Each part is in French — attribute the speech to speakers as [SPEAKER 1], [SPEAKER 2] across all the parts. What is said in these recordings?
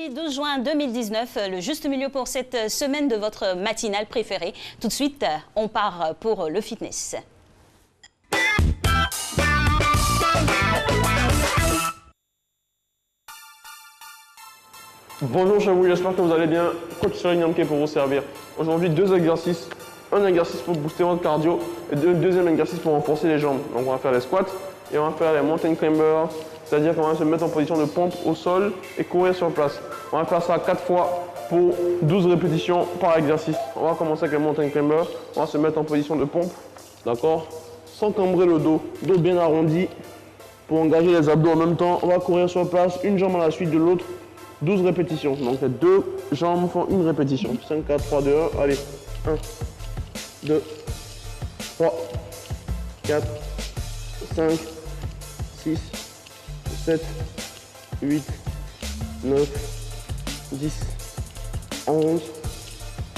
[SPEAKER 1] Vendredi 12 juin 2019, le juste milieu pour cette semaine de votre matinale préférée. Tout de suite, on part pour le fitness.
[SPEAKER 2] Bonjour chez vous, j'espère que vous allez bien. Coach Cyril Niamke pour vous servir. Aujourd'hui, deux exercices. Un exercice pour booster votre cardio et un deuxième exercice pour renforcer les jambes. Donc on va faire les squats et on va faire les mountain climbers, c'est-à-dire qu'on va se mettre en position de pompe au sol et courir sur place. On va faire ça 4 fois pour 12 répétitions par exercice. On va commencer avec les mountain climbers. On va se mettre en position de pompe, d'accord, sans cambrer le dos, dos bien arrondi pour engager les abdos en même temps. On va courir sur place, une jambe à la suite de l'autre, 12 répétitions. Donc les deux jambes font une répétition. 5, 4, 3, 2, 1, allez. 1, 2, 3, 4, 5, 6, 7, 8, 9, 10, 11,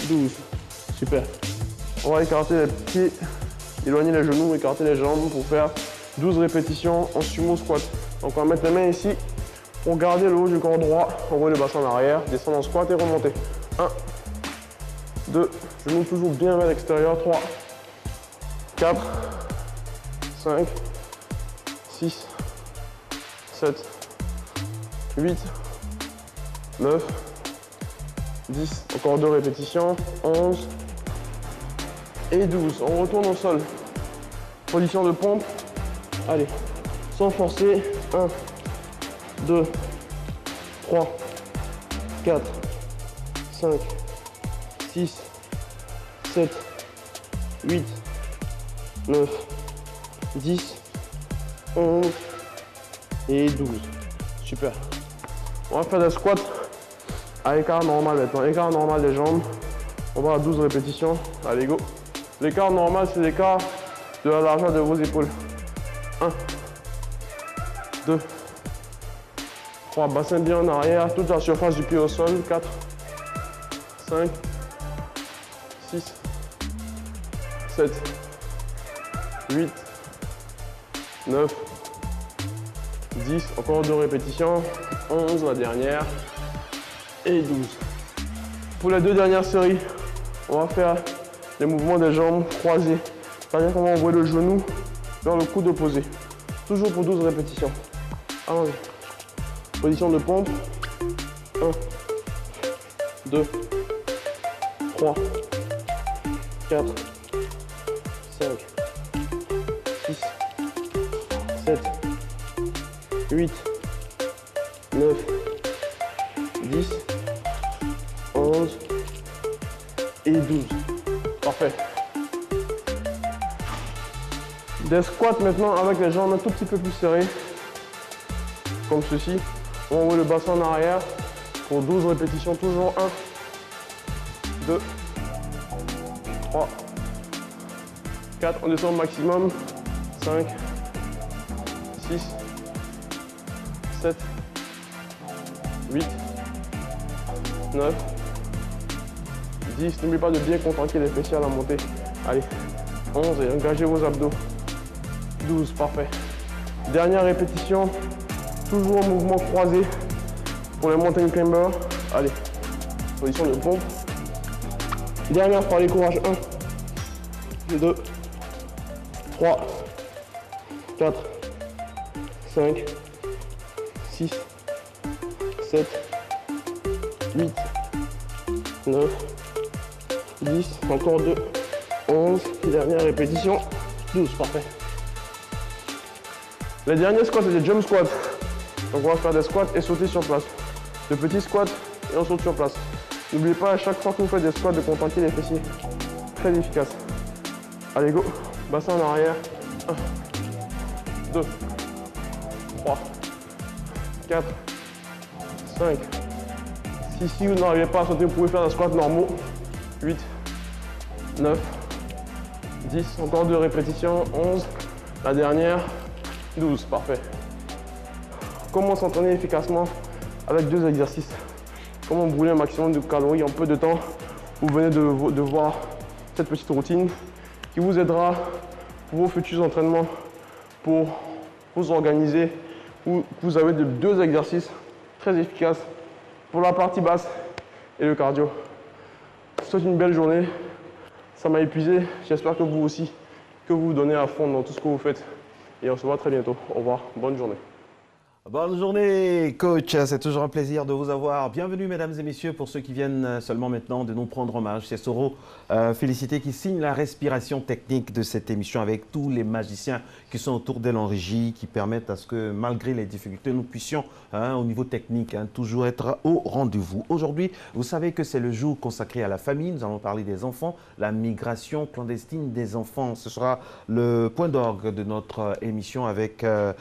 [SPEAKER 2] 12. Super. On va écarter les pieds, éloigner les genoux, écarter les jambes pour faire 12 répétitions en sumo squat. Donc on va mettre les mains ici pour garder le haut du corps droit, envoyer le bassin en arrière, descendre en squat et remonter. 1, 2, genoux toujours bien vers l'extérieur, 3, 4, 5, 6, 7, 8, 9, 10, encore 2 répétitions, 11 et 12. On retourne au sol. Position de pompe, allez, sans forcer, 1, 2, 3, 4, 5, 6, 7, 8, 9, 10, 11 et 12. Super. On va faire des squats à écart normal maintenant. Écart normal des jambes. On va à 12 répétitions. Allez, go. L'écart normal, c'est l'écart de la largeur de vos épaules. 1, 2, 3. Bassin bien en arrière. Toute la surface du pied au sol. 4, 5, 6, 7, 8, 9, 10, encore 2 répétitions, 11 la dernière et 12. Pour les deux dernières séries, on va faire les mouvements des jambes croisées. C'est-à-dire qu'on va envoyer le genou vers le coude opposé. Toujours pour 12 répétitions. Allons-y. Position de pompe. 1, 2, 3, 4, 5, 6, 7, 8, 9, 10, 11 et 12. Parfait. Des squats maintenant avec les jambes un tout petit peu plus serrées, comme ceci. On envoie le bassin en arrière pour 12 répétitions, toujours 1, 2, 3, 4, on descend au maximum, 5, 6, 7, 8, 9, 10. N'oubliez pas de bien contracter les fessiers à la montée. Allez, 11 et engagez vos abdos. 12, parfait. Dernière répétition, toujours en mouvement croisé pour les mountain climbers. Allez, position de pompe. Dernière fois, allez, courage. 1, 2, 3, 4, 5, 6, 7, 8, 9, 10, encore 2, 11, dernière répétition, 12, parfait. Les derniers squats, c'est des jump squats. Donc on va faire des squats et sauter sur place. De petits squats et on saute sur place. N'oubliez pas à chaque fois que vous faites des squats de contracter les fessiers. Très efficace. Allez, go. Bassin en arrière. 1, 2, 3, 4, 5, 6. Si vous n'arrivez pas à sauter, vous pouvez faire des squats normaux. 8, 9, 10. Encore 2 répétitions. 11. La dernière. 12. Parfait. Comment s'entraîner efficacement avec 2 exercices? Comment brûler un maximum de calories en peu de temps? Vous venez de voir cette petite routine qui vous aidera pour vos futurs entraînements, pour vous organiser, où vous avez 2 exercices très efficaces pour la partie basse et le cardio. Je vous souhaite une belle journée. Ça m'a épuisé. J'espère que vous aussi, que vous vous donnez à fond dans tout ce que vous faites. Et on se voit très bientôt. Au revoir. Bonne journée.
[SPEAKER 3] Bonne journée, coach. C'est toujours un plaisir de vous avoir. Bienvenue, mesdames et messieurs, pour ceux qui viennent seulement maintenant de nous prendre hommage. C'est Soro Félicité qui signe la respiration technique de cette émission avec tous les magiciens qui sont autour d'elle en régie, qui permettent à ce que, malgré les difficultés, nous puissions, au niveau technique, toujours être au rendez-vous. Aujourd'hui, vous savez que c'est le jour consacré à la famille. Nous allons parler des enfants, la migration clandestine des enfants. Ce sera le point d'orgue de notre émission avec M.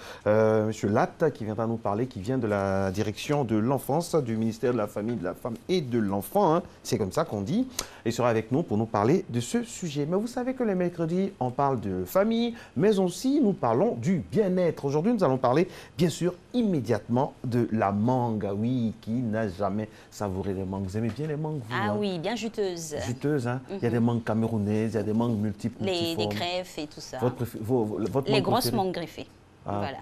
[SPEAKER 3] Latte qui viendra nous parler, qui vient de la direction de l'enfance, du ministère de la Famille, de la Femme et de l'Enfant. C'est comme ça qu'on dit. Il sera avec nous pour nous parler de ce sujet. Mais vous savez que les mercredis, on parle de famille, mais aussi nous parlons du bien-être. Aujourd'hui, nous allons parler, bien sûr, immédiatement de la mangue. Oui, qui n'a jamais savouré les mangues? Vous aimez bien les mangues, vous?
[SPEAKER 1] Ah oui, bien juteuses.
[SPEAKER 3] Juteuses, hein? Il y a des mangues camerounaises, il y a des mangues multiples.
[SPEAKER 1] Les greffes et tout ça.
[SPEAKER 3] Votre
[SPEAKER 1] les grosses mangues greffées.
[SPEAKER 3] Ah,
[SPEAKER 1] voilà.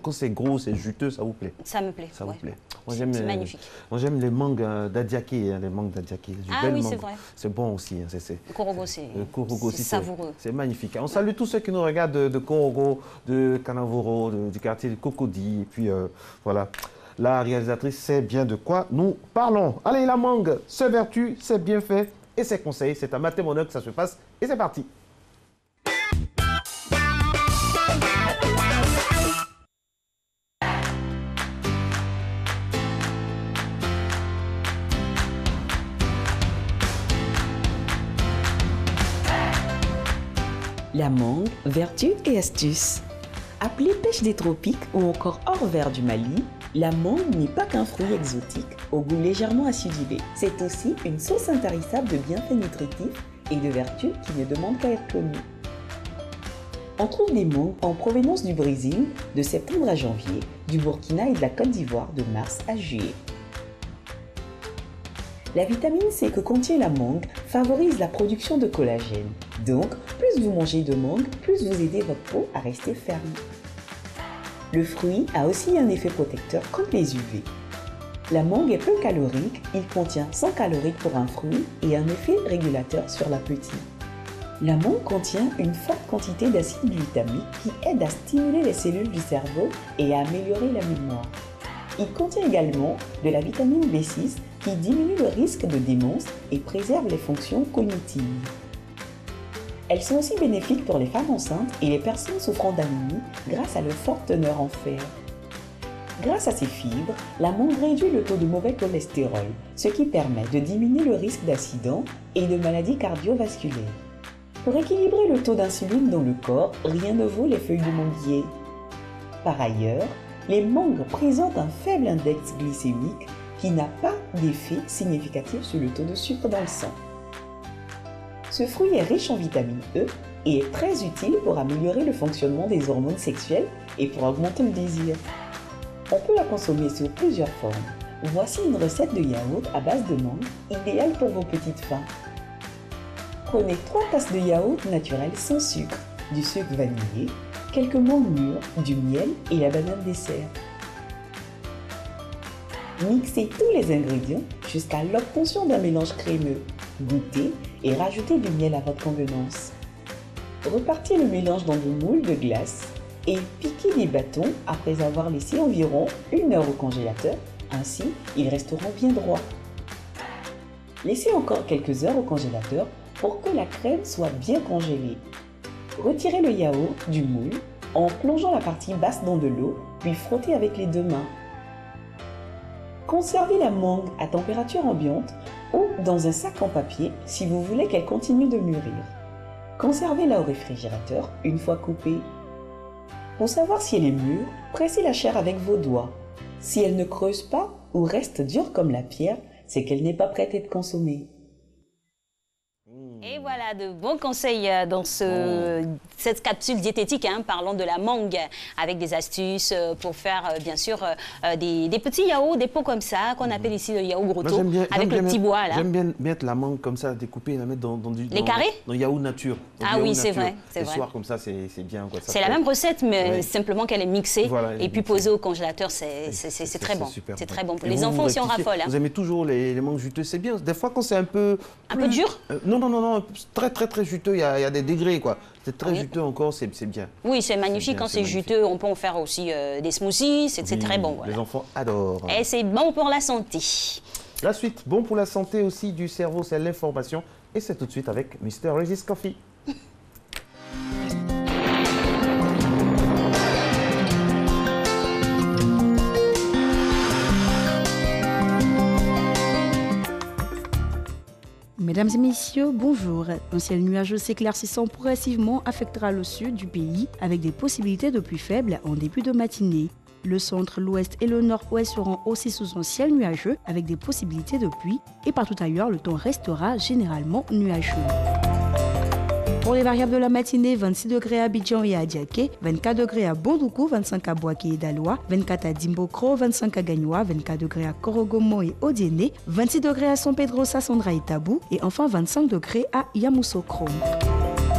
[SPEAKER 3] Quand c'est gros, c'est juteux, ça vous plaît?
[SPEAKER 1] Ça me plaît.
[SPEAKER 3] Ça vous plaît?
[SPEAKER 1] C'est magnifique.
[SPEAKER 3] Moi, j'aime les mangues d'Adiaké, les mangues d'Adiaké.
[SPEAKER 1] Ah oui, c'est vrai.
[SPEAKER 3] C'est bon aussi.
[SPEAKER 1] Le Korogo, c'est savoureux.
[SPEAKER 3] C'est magnifique. On salue tous ceux qui nous regardent de Korogo, de Kanavoro, du quartier de Cocody. Et puis, voilà. La réalisatrice sait bien de quoi nous parlons. Allez, la mangue, ses vertus, ses bienfaits et ses conseils. C'est à Matémoneux que ça se passe. Et c'est parti.
[SPEAKER 4] La mangue, vertus et astuces. Appelée pêche des tropiques ou encore hors vert du Mali, la mangue n'est pas qu'un fruit exotique au goût légèrement acidulé. C'est aussi une source intarissable de bienfaits nutritifs et de vertus qui ne demandent qu'à être connues. On trouve des mangues en provenance du Brésil de septembre à janvier, du Burkina et de la Côte d'Ivoire de mars à juillet. La vitamine C que contient la mangue favorise la production de collagène. Donc, plus vous mangez de mangue, plus vous aidez votre peau à rester ferme. Le fruit a aussi un effet protecteur contre les UV. La mangue est peu calorique, il contient 100 calories pour un fruit et un effet régulateur sur l'appétit. La mangue contient une forte quantité d'acide glutamique qui aide à stimuler les cellules du cerveau et à améliorer la mémoire. Il contient également de la vitamine B6 qui diminue le risque de démence et préserve les fonctions cognitives. Elles sont aussi bénéfiques pour les femmes enceintes et les personnes souffrant d'anémie grâce à leur forte teneur en fer. Grâce à ces fibres, la mangue réduit le taux de mauvais cholestérol, ce qui permet de diminuer le risque d'accident et de maladies cardiovasculaires. Pour équilibrer le taux d'insuline dans le corps, rien ne vaut les feuilles de manguier. Par ailleurs, les mangues présentent un faible index glycémique qui n'a pas d'effet significatif sur le taux de sucre dans le sang. Ce fruit est riche en vitamine E et est très utile pour améliorer le fonctionnement des hormones sexuelles et pour augmenter le désir. On peut la consommer sous plusieurs formes. Voici une recette de yaourt à base de mangue, idéale pour vos petites fins. Prenez 3 tasses de yaourt naturel sans sucre, du sucre vanillé, quelques mangues mûres, du miel et la banane dessert. Mixez tous les ingrédients jusqu'à l'obtention d'un mélange crémeux. Goûtez et rajoutez du miel à votre convenance. Repartez le mélange dans des moules de glace et piquez des bâtons après avoir laissé environ 1 heure au congélateur. Ainsi, ils resteront bien droits. Laissez encore quelques heures au congélateur pour que la crème soit bien congelée. Retirez le yaourt du moule en plongeant la partie basse dans de l'eau, puis frottez avec les 2 mains. Conservez la mangue à température ambiante ou dans un sac en papier si vous voulez qu'elle continue de mûrir. Conservez-la au réfrigérateur une fois coupée. Pour savoir si elle est mûre, pressez la chair avec vos doigts. Si elle ne creuse pas ou reste dure comme la pierre, c'est qu'elle n'est pas prête à être consommée.
[SPEAKER 1] Et voilà, de bons conseils dans ce cette capsule diététique, hein, parlons de la mangue, avec des astuces pour faire, bien sûr, des petits yaourts, des pots comme ça, qu'on appelle ici le yaourt grotto, avec le petit bois, là.
[SPEAKER 3] J'aime bien mettre la mangue comme ça, découpée, et la mettre dans du...
[SPEAKER 1] Les carrés?
[SPEAKER 3] Dans yaourt nature.
[SPEAKER 1] Ah oui, c'est vrai.
[SPEAKER 3] Le soir, comme ça, c'est bien.
[SPEAKER 1] C'est la même recette, mais simplement qu'elle est mixée,
[SPEAKER 3] voilà,
[SPEAKER 1] et puis posée au congélateur, c'est très bon. C'est très bon. Les enfants aussi en raffolent.
[SPEAKER 3] Vous aimez toujours les mangues juteuses, c'est bien. Des fois, quand c'est un peu...
[SPEAKER 1] Un peu dur?
[SPEAKER 3] Non, très juteux, il y a des degrés, quoi. C'est très juteux encore, c'est bien.
[SPEAKER 1] Oui, c'est magnifique quand c'est juteux. On peut en faire aussi des smoothies, c'est très bon. Voilà.
[SPEAKER 3] Les enfants adorent.
[SPEAKER 1] Et c'est bon pour la santé.
[SPEAKER 3] La suite, bon pour la santé aussi du cerveau, c'est l'information. Et c'est tout de suite avec Mr. Regis Coffee.
[SPEAKER 5] Mesdames et messieurs, bonjour. Un ciel nuageux s'éclaircissant progressivement affectera le sud du pays avec des possibilités de pluie faibles en début de matinée. Le centre, l'ouest et le nord-ouest seront aussi sous un ciel nuageux avec des possibilités de pluie et partout ailleurs, le temps restera généralement nuageux. Pour les variables de la matinée, 26 degrés à Abidjan et à Diaké, 24 degrés à Bondoukou, 25 à Boaké et Daloa, 24 à Dimbokro, 25 à Gagnoa, 24 degrés à Korogomo et Odiéné, 26 degrés à San Pedro, Sassandra et Tabou et enfin 25 degrés à Yamoussoukro.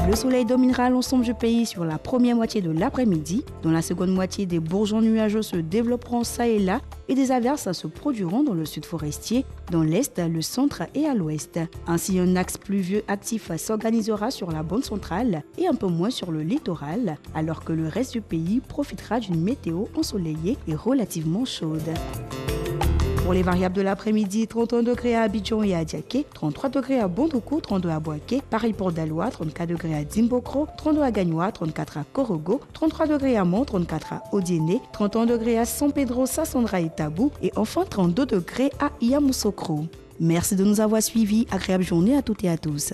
[SPEAKER 5] Le soleil dominera l'ensemble du pays sur la première moitié de l'après-midi. Dans la seconde moitié, des bourgeons nuageux se développeront ça et là et des averses se produiront dans le sud forestier, dans l'est, le centre et à l'ouest. Ainsi, un axe pluvieux actif s'organisera sur la bande centrale et un peu moins sur le littoral, alors que le reste du pays profitera d'une météo ensoleillée et relativement chaude. Pour les variables de l'après-midi, 31 degrés à Abidjan et à Diaké, 33 degrés à Bondoukou, 32 à Boaké, pareil pour Daloa, 34 degrés à Dimbokro, 32 à Gagnoa, 34 à Korogo, 33 degrés à Mont, 34 à Odiéné, 31 degrés à San Pedro, Sassandra et Tabou et enfin 32 degrés à Yamoussoukro. Merci de nous avoir suivis. Agréable journée à toutes et à tous.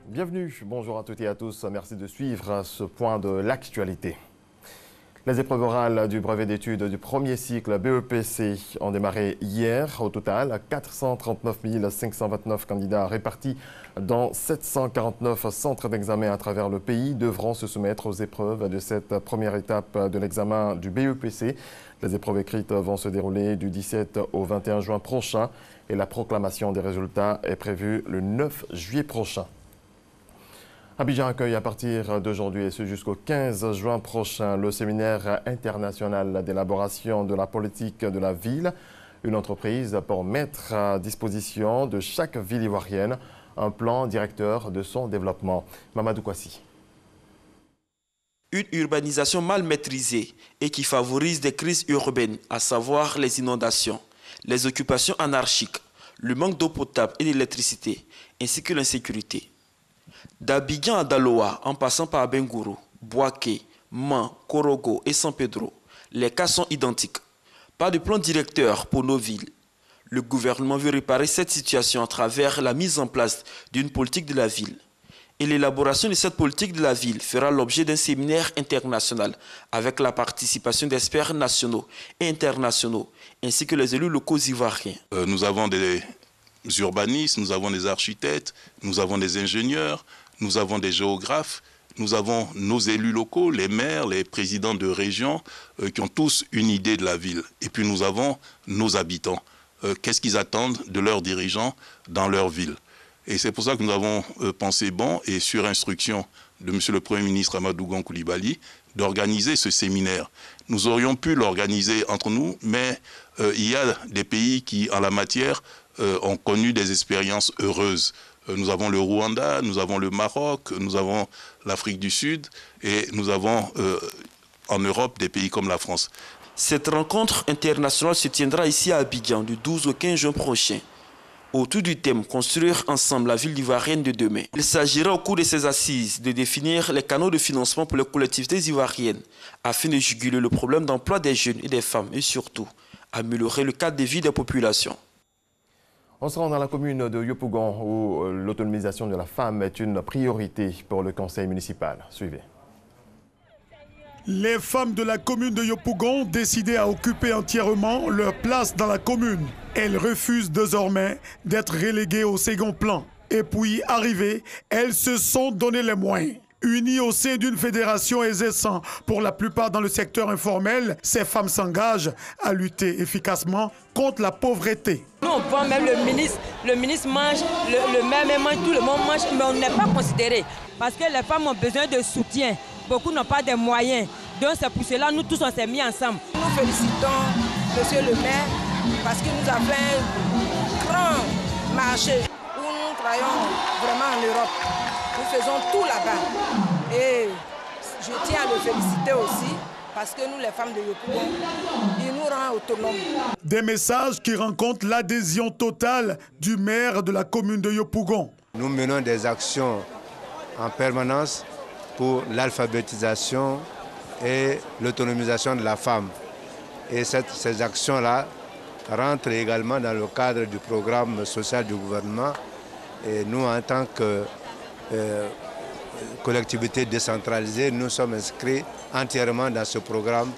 [SPEAKER 6] Bienvenue, bonjour à toutes et à tous, merci de suivre ce point de l'actualité. Les épreuves orales du brevet d'études du premier cycle BEPC ont démarré hier. Au total, 439 529 candidats répartis dans 749 centres d'examen à travers le pays devront se soumettre aux épreuves de cette première étape de l'examen du BEPC. Les épreuves écrites vont se dérouler du 17 au 21 juin prochain et la proclamation des résultats est prévue le 9 juillet prochain. Abidjan accueille à partir d'aujourd'hui et ce jusqu'au 15 juin prochain le séminaire international d'élaboration de la politique de la ville, une entreprise pour mettre à disposition de chaque ville ivoirienne un plan directeur de son développement. Mamadou Kwasi.
[SPEAKER 7] Une urbanisation mal maîtrisée et qui favorise des crises urbaines, à savoir les inondations, les occupations anarchiques, le manque d'eau potable et d'électricité, ainsi que l'insécurité. D'Abidjan à Daloa, en passant par Bengourou, Boaké, Man, Korogo et San Pedro, les cas sont identiques. Pas de plan directeur pour nos villes. Le gouvernement veut réparer cette situation à travers la mise en place d'une politique de la ville. Et l'élaboration de cette politique de la ville fera l'objet d'un séminaire international avec la participation d'experts nationaux et internationaux, ainsi que les élus locaux ivoiriens.
[SPEAKER 8] Nous avons des urbanistes, nous avons des architectes, nous avons des ingénieurs, nous avons des géographes, nous avons nos élus locaux, les maires, les présidents de régions qui ont tous une idée de la ville. Et puis nous avons nos habitants. Qu'est-ce qu'ils attendent de leurs dirigeants dans leur ville? Et c'est pour ça que nous avons pensé bon et sur instruction de M. le Premier ministre Amadou Gon Coulibaly d'organiser ce séminaire. Nous aurions pu l'organiser entre nous, mais il y a des pays qui, en la matière, ont connu des expériences heureuses. Nous avons le Rwanda, nous avons le Maroc, nous avons l'Afrique du Sud et nous avons en Europe des pays comme la France.
[SPEAKER 7] Cette rencontre internationale se tiendra ici à Abidjan du 12 au 15 juin prochain, autour du thème « Construire ensemble la ville ivoirienne de demain ». Il s'agira au cours de ces assises de définir les canaux de financement pour les collectivités ivoiriennes afin de juguler le problème d'emploi des jeunes et des femmes et surtout améliorer le cadre de vie des populations.
[SPEAKER 6] On se rend dans la commune de Yopougon où l'autonomisation de la femme est une priorité pour le conseil municipal. Suivez.
[SPEAKER 9] Les femmes de la commune de Yopougon décidaient à occuper entièrement leur place dans la commune. Elles refusent désormais d'être reléguées au second plan. Et puis, arrivées, elles se sont donné les moyens. Unies au sein d'une fédération exerçant pour la plupart dans le secteur informel, ces femmes s'engagent à lutter efficacement contre la pauvreté.
[SPEAKER 10] Nous, on voit même le ministre mange, le maire mange, tout le monde mange, mais on n'est pas considéré. Parce que les femmes ont besoin de soutien. Beaucoup n'ont pas de moyens. Donc c'est pour cela que nous tous on s'est mis ensemble.
[SPEAKER 11] Nous félicitons monsieur le maire parce qu'il nous a fait un grand marché où nous travaillons vraiment en Europe. Nous faisons tout là-bas. Et je tiens à le féliciter aussi parce que nous, les femmes de Yopougon, il nous rend autonomes.
[SPEAKER 9] Des messages qui rencontrent l'adhésion totale du maire de la commune de Yopougon.
[SPEAKER 12] Nous menons des actions en permanence pour l'alphabétisation et l'autonomisation de la femme. Et ces actions-là rentrent également dans le cadre du programme social du gouvernement. Et nous, en tant que collectivité décentralisée, nous sommes inscrits entièrement dans ce programme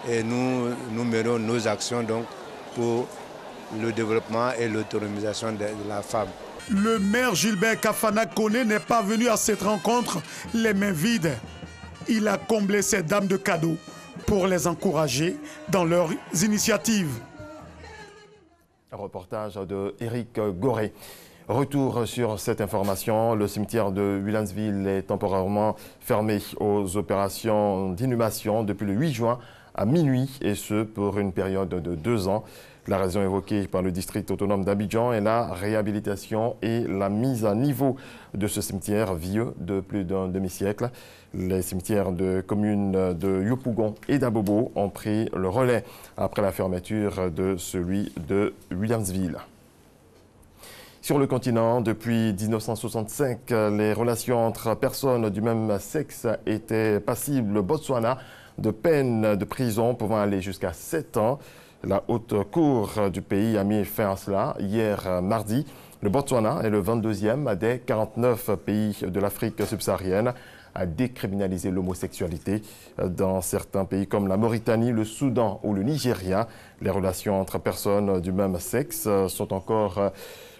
[SPEAKER 12] et nous menons nos actions donc, pour le développement et l'autonomisation de la femme.
[SPEAKER 9] Le maire Gilbert Kafana Koné n'est pas venu à cette rencontre les mains vides. Il a comblé ces dames de cadeaux pour les encourager dans leurs initiatives.
[SPEAKER 6] Un reportage de Éric Goré. Retour sur cette information, le cimetière de Williamsville est temporairement fermé aux opérations d'inhumation depuis le 8 juin à minuit et ce pour une période de 2 ans. La raison évoquée par le district autonome d'Abidjan est la réhabilitation et la mise à niveau de ce cimetière vieux de plus d'un demi-siècle. Les cimetières de communes de Yopougon et d'Abobo ont pris le relais après la fermeture de celui de Williamsville. Sur le continent, depuis 1965, les relations entre personnes du même sexe étaient passibles au Botswana de peines de prison pouvant aller jusqu'à 7 ans. La haute cour du pays a mis fin à cela hier mardi. Le Botswana est le 22e des 49 pays de l'Afrique subsaharienne à décriminaliser l'homosexualité. Dans certains pays comme la Mauritanie, le Soudan ou le Nigeria, les relations entre personnes du même sexe sont encore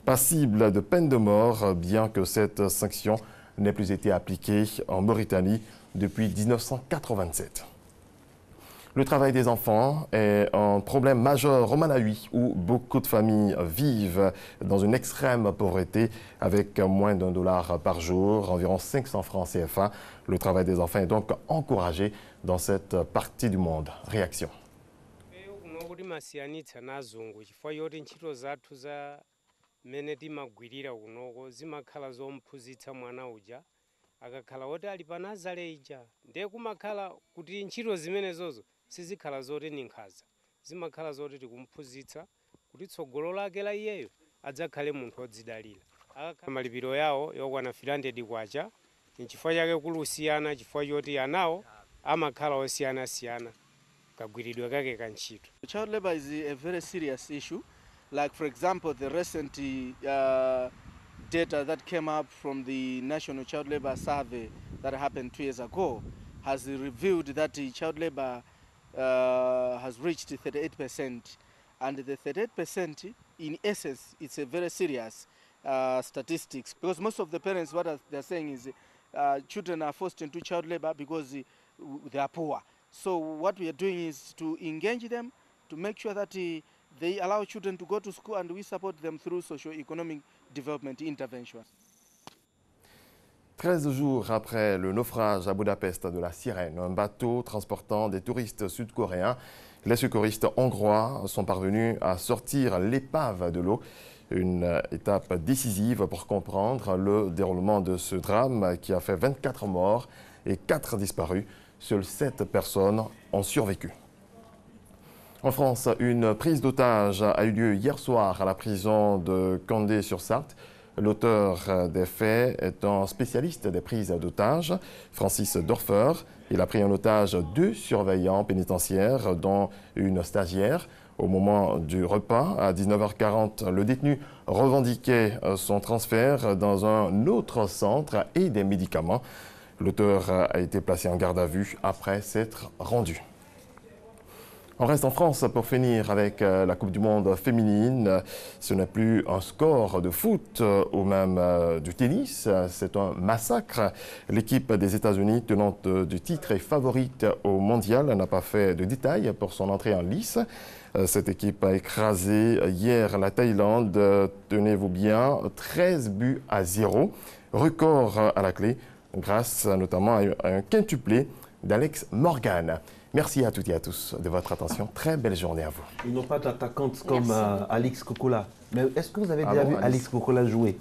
[SPEAKER 6] passibles de peine de mort, bien que cette sanction n'ait plus été appliquée en Mauritanie depuis 1987. Le travail des enfants est un problème majeur au Malawi où beaucoup de familles vivent dans une extrême pauvreté avec moins d'$1 par jour, environ 500 francs CFA. Le travail des enfants est donc encouragé dans cette partie du monde. Réaction.
[SPEAKER 13] sizikhala zoti ninkhaza zimakhala zoti tikumphunzitsa kuti tsogolo lake la iyeyo adzakhale munthu odzidalira akakhala malipiro yawo yokwana 300 kwacha nchifukwa chake kulusiyana chifukwa choti anawo amakhala osiyana-siyana kagwiridwe kake ka ntchito.
[SPEAKER 14] Child labor is a very serious issue. Like for example, the recent data that came up from the National Child Labor Survey that happened 2 years ago has revealed that the child labor has reached 38%, and the 38% in essence it's a very serious statistics, because most of the parents what they're saying is children are forced into child labor because they are poor. So what we are doing is to engage them, to make sure that they allow children to go to school, and we support them through socio-economic development interventions.
[SPEAKER 6] 13 jours après le naufrage à Budapest de la Sirène, un bateau transportant des touristes sud-coréens, les secouristes hongrois sont parvenus à sortir l'épave de l'eau. Une étape décisive pour comprendre le déroulement de ce drame qui a fait 24 morts et 4 disparus. Seules 7 personnes ont survécu. En France, une prise d'otage a eu lieu hier soir à la prison de Condé-sur-Sarthe. L'auteur des faits est un spécialiste des prises d'otages, Francis Dorfer. Il a pris en otage 2 surveillants pénitentiaires, dont une stagiaire. Au moment du repas, à 19h40, le détenu revendiquait son transfert dans un autre centre et des médicaments. L'auteur a été placé en garde à vue après s'être rendu. On reste en France pour finir avec la Coupe du Monde féminine. Ce n'est plus un score de foot ou même du tennis, c'est un massacre. L'équipe des États-Unis, tenante du titre et favorite au mondial, n'a pas fait de détails pour son entrée en lice. Cette équipe a écrasé hier la Thaïlande, tenez-vous bien, 13-0. Record à la clé, grâce notamment à un quintuplé d'Alex Morgan. Merci à toutes et à tous de votre attention. Très belle journée à vous.
[SPEAKER 3] Ils n'ont pas d'attaquante comme Alix Kokola. Mais est-ce que vous avez déjà vu Alix Kokola jouer?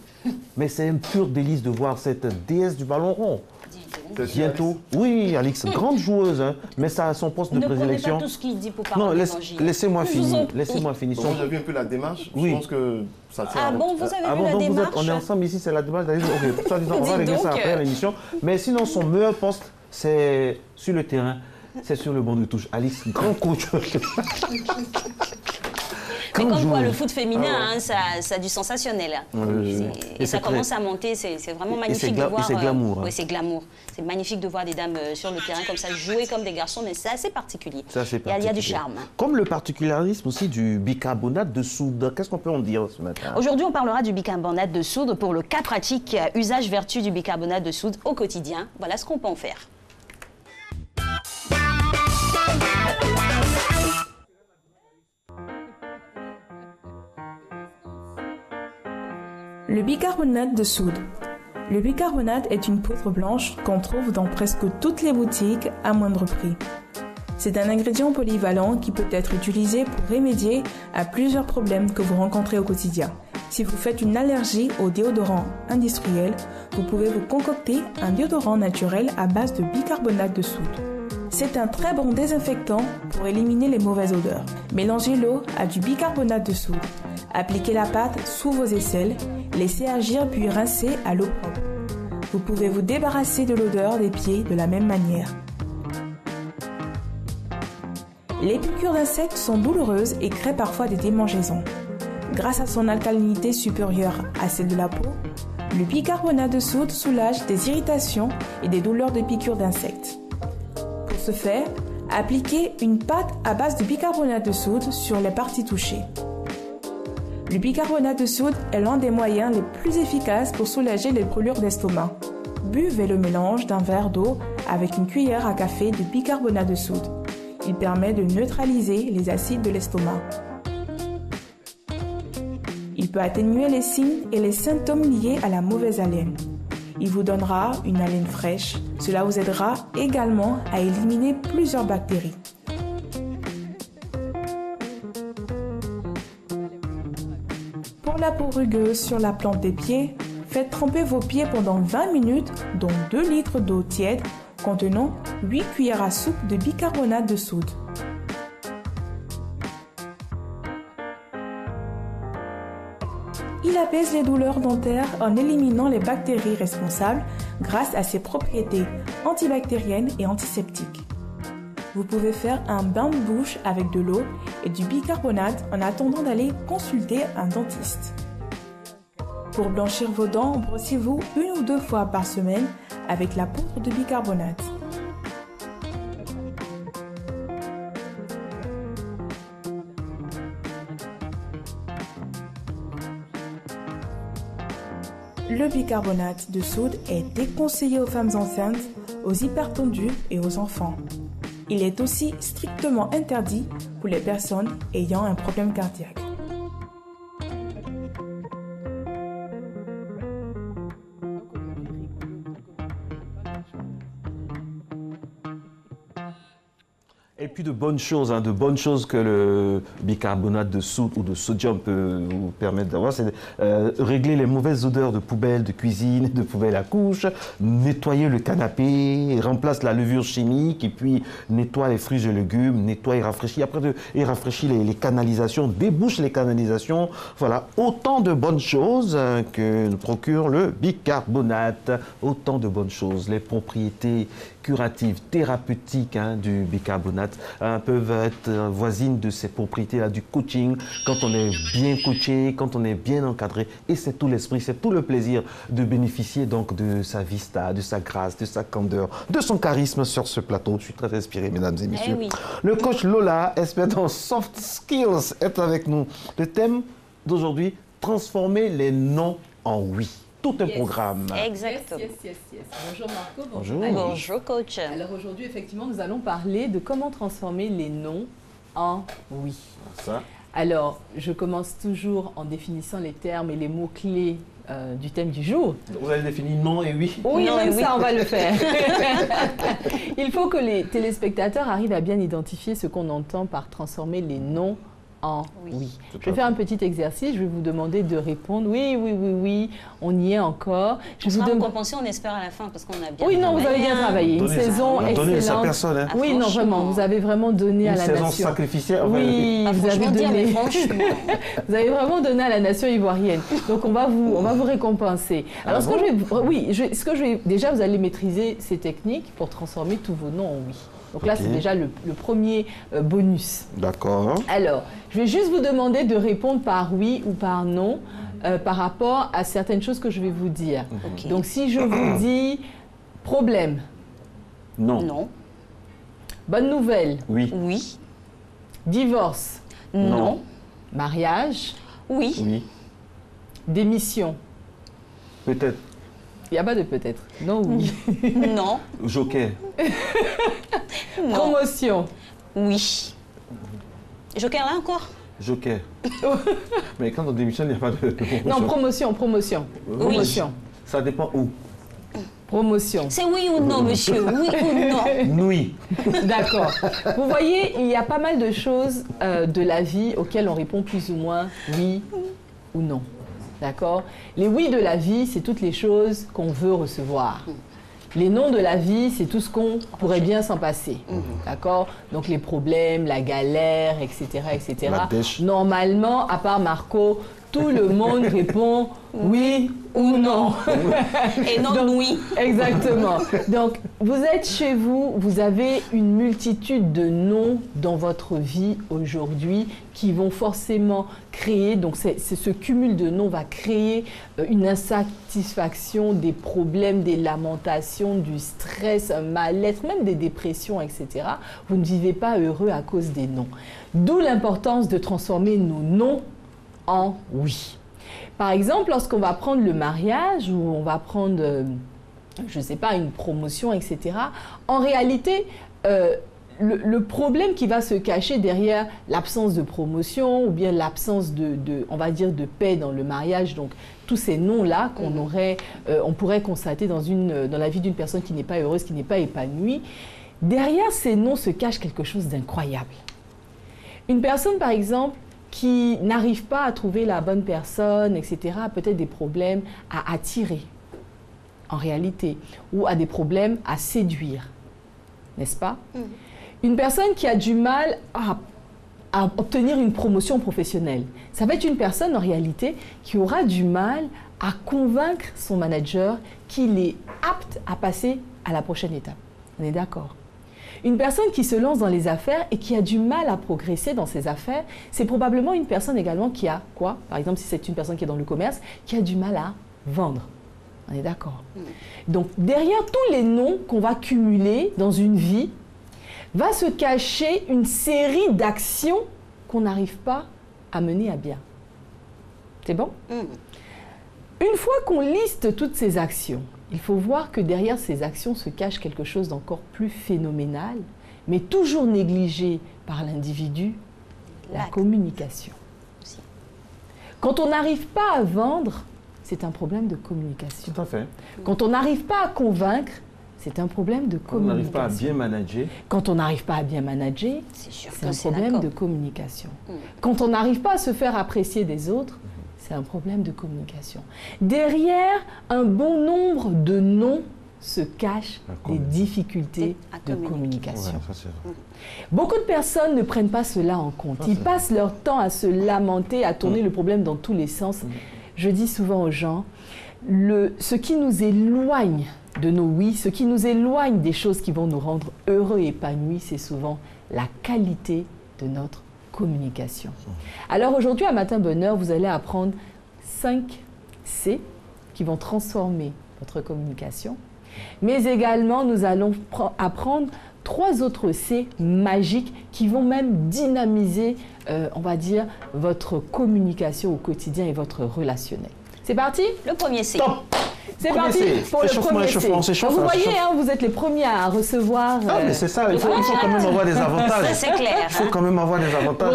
[SPEAKER 3] Mais c'est un pur délice de voir cette déesse du ballon rond. Bientôt. Oui, Alix, grande joueuse, hein, mais ça a son poste de présélection.
[SPEAKER 1] Ne prenez pas tout ce qu'il dit pour parler.
[SPEAKER 3] Non, laissez-moi finir. Laissez-moi finir.
[SPEAKER 6] Bon, j'ai vu un peu la démarche.
[SPEAKER 3] Oui.
[SPEAKER 6] Je pense que ça tient.
[SPEAKER 1] Ah bon, vous avez vu la démarche?
[SPEAKER 3] On est ensemble ici, c'est la démarche. Ok, ça, on va régler ça après l'émission. Mais sinon, son meilleur poste, c'est sur le terrain. C'est sur le banc de touche. Alice, grand coach.
[SPEAKER 1] Mais comme quoi, le foot féminin, ça a du sensationnel. Et ça commence à monter, c'est vraiment magnifique de voir.
[SPEAKER 3] C'est glamour.
[SPEAKER 1] Oui, c'est glamour. C'est magnifique de voir des dames sur le terrain comme ça, jouer comme des garçons, mais c'est assez particulier. Il y a du charme.
[SPEAKER 3] Comme le particularisme aussi du bicarbonate de soude. Qu'est-ce qu'on peut en dire ce matin?
[SPEAKER 1] Aujourd'hui, on parlera du bicarbonate de soude pour le cas pratique, usage vertu du bicarbonate de soude au quotidien. Voilà ce qu'on peut en faire.
[SPEAKER 15] Le bicarbonate de soude. Le bicarbonate est une poudre blanche qu'on trouve dans presque toutes les boutiques à moindre prix. C'est un ingrédient polyvalent qui peut être utilisé pour remédier à plusieurs problèmes que vous rencontrez au quotidien. Si vous faites une allergie au déodorant industriel, vous pouvez vous concocter un déodorant naturel à base de bicarbonate de soude. C'est un très bon désinfectant pour éliminer les mauvaises odeurs. Mélangez l'eau à du bicarbonate de soude. Appliquez la pâte sous vos aisselles, laissez agir puis rincez à l'eau propre. Vous pouvez vous débarrasser de l'odeur des pieds de la même manière. Les piqûres d'insectes sont douloureuses et créent parfois des démangeaisons. Grâce à son alcalinité supérieure à celle de la peau, le bicarbonate de soude soulage des irritations et des douleurs de piqûres d'insectes. Pour ce faire, appliquez une pâte à base de bicarbonate de soude sur les parties touchées. Le bicarbonate de soude est l'un des moyens les plus efficaces pour soulager les brûlures d'estomac. Buvez le mélange d'un verre d'eau avec une cuillère à café de bicarbonate de soude. Il permet de neutraliser les acides de l'estomac. Il peut atténuer les signes et les symptômes liés à la mauvaise haleine. Il vous donnera une haleine fraîche. Cela vous aidera également à éliminer plusieurs bactéries. Pour la peau rugueuse sur la plante des pieds, faites tremper vos pieds pendant 20 minutes dans 2 litres d'eau tiède contenant 8 cuillères à soupe de bicarbonate de soude. Il apaise les douleurs dentaires en éliminant les bactéries responsables grâce à ses propriétés antibactériennes et antiseptiques. Vous pouvez faire un bain de bouche avec de l'eau et du bicarbonate en attendant d'aller consulter un dentiste. Pour blanchir vos dents, brossez-vous 1 ou 2 fois par semaine avec la poudre de bicarbonate. Le bicarbonate de soude est déconseillé aux femmes enceintes, aux hypertendus et aux enfants. Il est aussi strictement interdit pour les personnes ayant un problème cardiaque.
[SPEAKER 3] puis de bonnes choses que le bicarbonate de soude ou de sodium peut vous permettre d'avoir, c'est régler les mauvaises odeurs de poubelle, de cuisine, de poubelle à couche, nettoyer le canapé, remplace la levure chimique et puis nettoie les fruits et légumes, nettoie et rafraîchit. Après, il rafraîchit les canalisations, débouche les canalisations. Voilà, autant de bonnes choses que nous procure le bicarbonate. Autant de bonnes choses. Les propriétés curatives, thérapeutiques du bicarbonate peuvent être voisines de ces propriétés-là du coaching, quand on est bien coaché, quand on est bien encadré. Et c'est tout l'esprit, c'est tout le plaisir de bénéficier donc de sa vista, de sa grâce, de sa candeur, de son charisme sur ce plateau. Je suis très inspiré, mesdames et messieurs.
[SPEAKER 1] Oui.
[SPEAKER 3] Le coach Lola, expert en soft skills, est avec nous. Le thème d'aujourd'hui, transformer les non en oui. Tout un programme.
[SPEAKER 1] Exactement.
[SPEAKER 16] Yes. Bonjour Marco.
[SPEAKER 3] Bonjour.
[SPEAKER 1] Bonjour coach.
[SPEAKER 16] Alors aujourd'hui, effectivement, nous allons parler de comment transformer les non en oui.
[SPEAKER 3] Ça.
[SPEAKER 16] Alors, je commence toujours en définissant les termes et les mots-clés du thème du jour.
[SPEAKER 3] Vous avez défini non et oui?
[SPEAKER 16] Oui,
[SPEAKER 1] non
[SPEAKER 16] même
[SPEAKER 1] et
[SPEAKER 16] ça, on va le faire. Il faut que les téléspectateurs arrivent à bien identifier ce qu'on entend par transformer les non en oui. Je vais faire un petit exercice, je vais vous demander de répondre oui, on y est encore.
[SPEAKER 1] On sera récompensé, on espère à la fin, parce qu'on a bien
[SPEAKER 16] travaillé. Non, vous avez bien travaillé. Une saison excellente.
[SPEAKER 3] Sa personne,
[SPEAKER 16] oui, non, vraiment, vous avez vraiment donné à la nation.
[SPEAKER 3] Une saison sacrificielle.
[SPEAKER 16] Oui, vous avez donné. Vous avez vraiment donné à la nation ivoirienne. Donc, on va vous récompenser. Alors, déjà, vous allez maîtriser ces techniques pour transformer tous vos noms en oui. Donc là, c'est déjà le premier bonus.
[SPEAKER 3] D'accord.
[SPEAKER 16] Alors, je vais juste vous demander de répondre par oui ou par non par rapport à certaines choses que je vais vous dire. Okay. Donc, si je vous dis problème.
[SPEAKER 3] Non.
[SPEAKER 1] Non.
[SPEAKER 16] Bonne nouvelle.
[SPEAKER 3] Oui.
[SPEAKER 1] Oui.
[SPEAKER 16] Divorce.
[SPEAKER 1] Non.
[SPEAKER 16] Mariage.
[SPEAKER 1] Oui.
[SPEAKER 3] Oui.
[SPEAKER 16] Démission.
[SPEAKER 3] Peut-être.
[SPEAKER 16] Il n'y a pas de peut-être. Non, oui.
[SPEAKER 1] Non.
[SPEAKER 3] Joker.
[SPEAKER 1] Non.
[SPEAKER 16] Promotion.
[SPEAKER 1] Oui. Joker là encore?
[SPEAKER 3] Joker. Mais quand on démissionne, il n'y a pas de promotion.
[SPEAKER 16] Non, promotion.
[SPEAKER 1] Oui.
[SPEAKER 16] Promotion.
[SPEAKER 3] Ça dépend où.
[SPEAKER 16] Promotion.
[SPEAKER 1] C'est oui ou non, monsieur? Oui ou non?
[SPEAKER 3] Oui.
[SPEAKER 16] D'accord. Vous voyez, il y a pas mal de choses de la vie auxquelles on répond plus ou moins oui ou non. D'accord? Les oui de la vie, c'est toutes les choses qu'on veut recevoir. Les non de la vie, c'est tout ce qu'on pourrait bien s'en passer. D'accord? Donc les problèmes, la galère, etc. Normalement, à part Marco, tout le monde répond oui ou non.
[SPEAKER 1] Et non, donc, oui.
[SPEAKER 16] Exactement. Donc, vous êtes chez vous, vous avez une multitude de noms dans votre vie aujourd'hui qui vont forcément créer, donc ce cumul de noms va créer une insatisfaction, des problèmes, des lamentations, du stress, un mal-être, même des dépressions, etc. Vous ne vivez pas heureux à cause des noms. D'où l'importance de transformer nos noms en oui. Par exemple, lorsqu'on va prendre le mariage ou on va prendre, je ne sais pas, une promotion, etc., en réalité, le problème qui va se cacher derrière l'absence de promotion ou bien l'absence on va dire, de paix dans le mariage, donc tous ces noms-là on pourrait constater dans la vie d'une personne qui n'est pas heureuse, qui n'est pas épanouie, derrière ces noms se cache quelque chose d'incroyable. Une personne, par exemple, qui n'arrive pas à trouver la bonne personne, etc., a peut-être des problèmes à attirer, en réalité, ou a des problèmes à séduire, n'est-ce pas? Une personne qui a du mal à obtenir une promotion professionnelle, ça va être une personne, en réalité, qui aura du mal à convaincre son manager qu'il est apte à passer à la prochaine étape. On est d'accord? Une personne qui se lance dans les affaires et qui a du mal à progresser dans ses affaires, c'est probablement une personne également qui a quoi? Par exemple, si c'est une personne qui est dans le commerce, qui a du mal à vendre. On est d'accord? Donc, derrière tous les noms qu'on va cumuler dans une vie, va se cacher une série d'actions qu'on n'arrive pas à mener à bien. C'est bon? Une fois qu'on liste toutes ces actions, il faut voir que derrière ces actions se cache quelque chose d'encore plus phénoménal, mais toujours négligé par l'individu, la communication. Quand on n'arrive pas à vendre, c'est un problème de communication.
[SPEAKER 3] Tout à fait.
[SPEAKER 16] Quand on n'arrive pas à convaincre, c'est un problème de communication.
[SPEAKER 3] Quand on n'arrive pas à bien manager.
[SPEAKER 16] Quand on n'arrive pas à bien manager, c'est un problème de communication. Quand on n'arrive pas à se faire apprécier des autres, c'est un problème de communication. Derrière un bon nombre de noms se cachent des difficultés de communication.
[SPEAKER 3] Ouais,
[SPEAKER 16] beaucoup de personnes ne prennent pas cela en compte. Ils passent leur temps à se lamenter, à tourner le problème dans tous les sens. Je dis souvent aux gens, ce qui nous éloigne de nos oui, ce qui nous éloigne des choses qui vont nous rendre heureux et épanouis, c'est souvent la qualité de notre communication. Alors aujourd'hui, à Matin Bonheur, vous allez apprendre 5 C qui vont transformer votre communication. Mais également, nous allons apprendre 3 autres C magiques qui vont même dynamiser, on va dire, votre communication au quotidien et votre relationnel. C'est parti?
[SPEAKER 1] Le premier C.
[SPEAKER 16] C'est parti pour le premier C. Vous voyez, hein, vous êtes les premiers à recevoir...
[SPEAKER 3] Ah, mais c'est ça, il faut quand même avoir des avantages.
[SPEAKER 1] Ça, c'est clair.
[SPEAKER 3] Il faut quand même avoir des avantages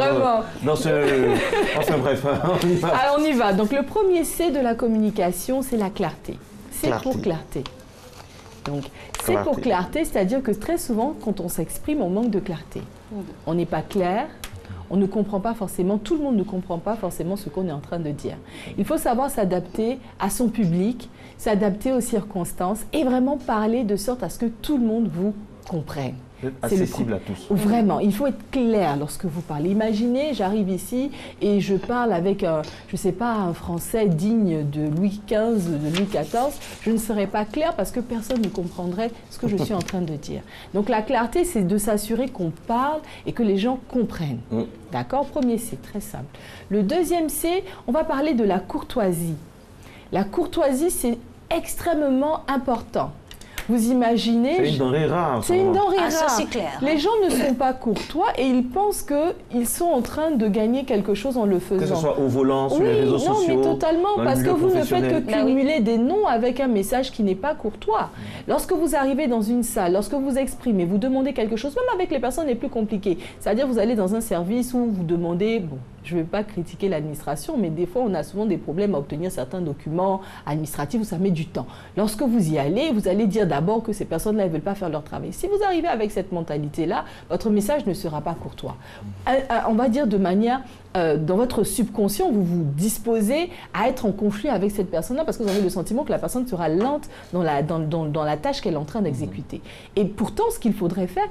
[SPEAKER 3] dans ce... Enfin bref, on y va.
[SPEAKER 16] Alors, on y va. Donc, le premier C de la communication, c'est la clarté. C'est pour clarté. Donc, c'est pour clarté, c'est-à-dire que très souvent, quand on s'exprime, on manque de clarté. On n'est pas clair. On ne comprend pas forcément, tout le monde ne comprend pas forcément ce qu'on est en train de dire. Il faut savoir s'adapter à son public, s'adapter aux circonstances et vraiment parler de sorte à ce que tout le monde vous comprenne.
[SPEAKER 3] Accessible à tous.
[SPEAKER 16] Vraiment, il faut être clair lorsque vous parlez. Imaginez, j'arrive ici et je parle avec, je ne sais pas, un français digne de Louis XV, de Louis XIV. Je ne serais pas clair parce que personne ne comprendrait ce que je suis en train de dire. Donc la clarté, c'est de s'assurer qu'on parle et que les gens comprennent. D'accord? Premier C, très simple. Le deuxième C, on va parler de la courtoisie. La courtoisie, c'est extrêmement important. Vous imaginez...
[SPEAKER 3] C'est une denrée rare.
[SPEAKER 16] C'est une denrée rare.
[SPEAKER 1] Ça, c'est clair.
[SPEAKER 16] Les gens ne sont pas courtois et ils pensent qu'ils sont en train de gagner quelque chose en le faisant.
[SPEAKER 3] Que ce soit au volant, sur les réseaux sociaux.
[SPEAKER 16] Non, mais totalement, parce que vous ne faites que cumuler des noms avec un message qui n'est pas courtois. Lorsque vous arrivez dans une salle, lorsque vous exprimez, vous demandez quelque chose, même avec les personnes les plus compliquées. C'est-à-dire, vous allez dans un service où vous demandez... Bon, je ne vais pas critiquer l'administration, mais des fois, on a souvent des problèmes à obtenir certains documents administratifs où ça met du temps. Lorsque vous y allez, vous allez dire d'abord que ces personnes-là ne veulent pas faire leur travail. Si vous arrivez avec cette mentalité-là, votre message ne sera pas courtois. On va dire de manière... dans votre subconscient, vous vous disposez à être en conflit avec cette personne-là parce que vous avez le sentiment que la personne sera lente dans la tâche qu'elle est en train d'exécuter. Et pourtant, ce qu'il faudrait faire,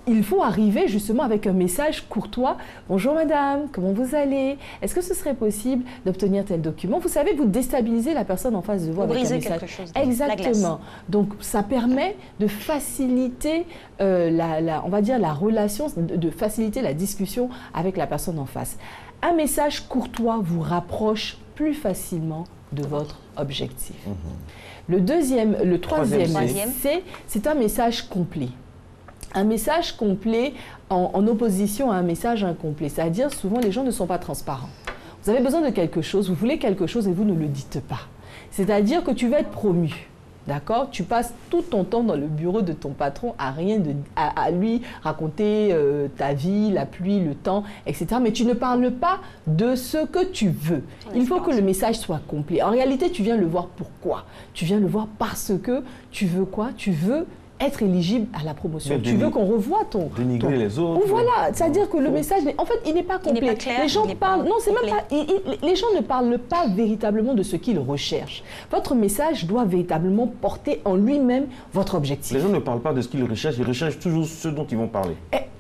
[SPEAKER 16] il faut arriver justement avec un message courtois. « Bonjour madame, comment vous allez? Est-ce que ce serait possible d'obtenir tel document ?» Vous savez, vous déstabilisez la personne en face de vous avec un message.
[SPEAKER 1] Quelque chose
[SPEAKER 16] Exactement. Donc, ça permet de faciliter, on va dire, la relation, de faciliter la discussion avec la personne en face. Un message courtois vous rapproche plus facilement de votre objectif. Le troisième, c'est un message complet. Un message complet en opposition à un message incomplet. C'est-à-dire, souvent, les gens ne sont pas transparents. Vous avez besoin de quelque chose, vous voulez quelque chose et vous ne le dites pas. C'est-à-dire que tu vas être promu. D'accord? Tu passes tout ton temps dans le bureau de ton patron à lui raconter ta vie, la pluie, le temps, etc. Mais tu ne parles pas de ce que tu veux. Il faut que le message soit complet. En réalité, tu viens le voir pourquoi? Tu viens le voir parce que tu veux quoi? Tu veux être éligible à la promotion. Tu veux qu'on revoie ton...
[SPEAKER 3] Dénigrer les autres.
[SPEAKER 16] Voilà, c'est-à-dire que le message, en fait, il n'est pas complet.
[SPEAKER 1] Il n'est pas clair,
[SPEAKER 16] les gens parlent... Non, c'est même pas... Les gens ne parlent pas véritablement de ce qu'ils recherchent. Votre message doit véritablement porter en lui-même votre objectif.
[SPEAKER 3] Les gens ne parlent pas de ce qu'ils recherchent, ils recherchent toujours ce dont ils vont parler.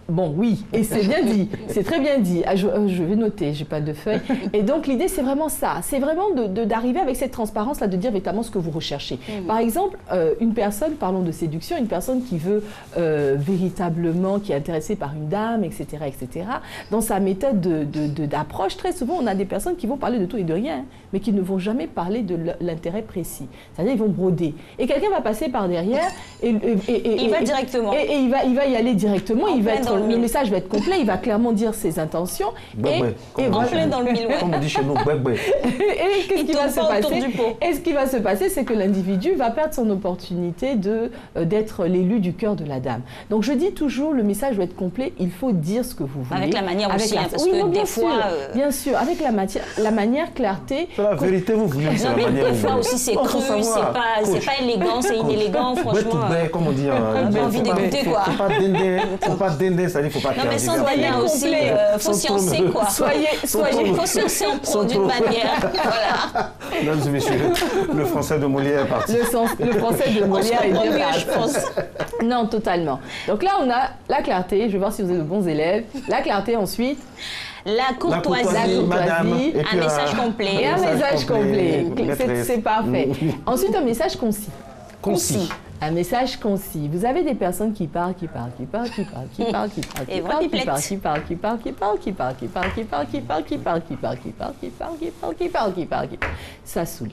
[SPEAKER 16] Bon, oui, et c'est bien dit, c'est très bien dit. Ah, je vais noter, j'ai pas de feuille. Et donc, l'idée, c'est vraiment ça. C'est vraiment d'arriver avec cette transparence-là, de dire véritablement ce que vous recherchez. Par exemple, une personne, parlons de séduction, une personne qui veut véritablement, qui est intéressée par une dame, etc., etc., dans sa méthode d'approche, très souvent, on a des personnes qui vont parler de tout et de rien, mais qui ne vont jamais parler de l'intérêt précis. C'est-à-dire, ils vont broder. Et quelqu'un va passer par derrière et
[SPEAKER 1] il va directement.
[SPEAKER 16] Et il va y aller directement, il va être le message va être complet, il va clairement dire ses intentions. Et
[SPEAKER 1] voilà. Dans le mille, ouais.
[SPEAKER 3] Comme on dit chez nous,
[SPEAKER 16] et qu'est-ce qui va se passer? Et ce qui va se passer, c'est que l'individu va perdre son opportunité d'être l'élu du cœur de la dame. Donc je dis toujours, le message doit être complet, il faut dire ce que vous voulez.
[SPEAKER 1] Avec la manière aussi, parce que des fois...
[SPEAKER 16] Bien sûr, avec la manière, clarté...
[SPEAKER 3] C'est la vérité, vous voulez, c'est la manière.
[SPEAKER 1] Des fois aussi, c'est cru, c'est pas élégant, c'est inélégant, franchement.
[SPEAKER 3] Comme on dit,
[SPEAKER 1] on a envie d'écouter, quoi.
[SPEAKER 3] Faut pas dindé, ça dit, faut pas...
[SPEAKER 1] Non, mais sans manière aussi, faut sciencer, quoi. Faut sciencer d'une manière, voilà.
[SPEAKER 3] Mesdames et messieurs, le français de Molière est parti.
[SPEAKER 16] Le français de Molière est bien
[SPEAKER 1] je pense.
[SPEAKER 16] Non, totalement. Donc là, on a la clarté. Je vais voir si vous êtes de bons élèves. La clarté, ensuite.
[SPEAKER 1] La courtoisie,
[SPEAKER 3] madame,
[SPEAKER 1] un message complet.
[SPEAKER 16] Et un message complet. C'est parfait. Ensuite, un message concis.
[SPEAKER 3] Concis.
[SPEAKER 16] Un message concis. Vous avez des personnes qui parlent, ça saoule.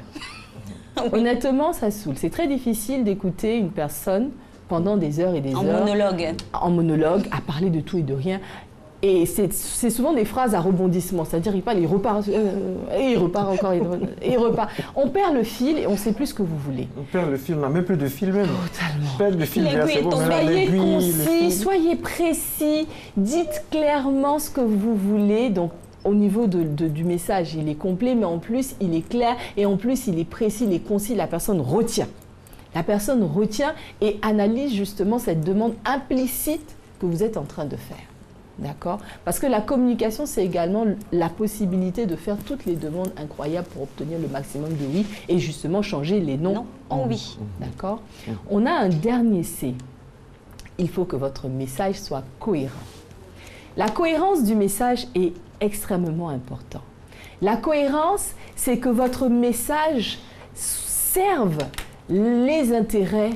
[SPEAKER 16] Honnêtement, ça saoule. C'est très difficile d'écouter une personne pendant des heures et des heures. En monologue, à parler de tout et de rien. Et c'est souvent des phrases à rebondissement, c'est-à-dire il parle, il repart, et il repart encore, et il repart. On perd le fil et on ne sait plus ce que vous voulez.
[SPEAKER 3] On perd le fil, on n'a même plus de fil même.
[SPEAKER 16] Totalement.
[SPEAKER 3] On perd le fil,
[SPEAKER 16] soyez concis, soyez précis, dites clairement ce que vous voulez. Donc, au niveau du message, il est complet, mais en plus, il est clair et en plus, il est précis, il est concis, la personne retient. La personne retient et analyse justement cette demande implicite que vous êtes en train de faire. D'accord? Parce que la communication, c'est également la possibilité de faire toutes les demandes incroyables pour obtenir le maximum de oui et justement changer les non en oui. D'accord? On a un dernier C. Il faut que votre message soit cohérent. La cohérence du message est extrêmement importante. La cohérence, c'est que votre message serve les intérêts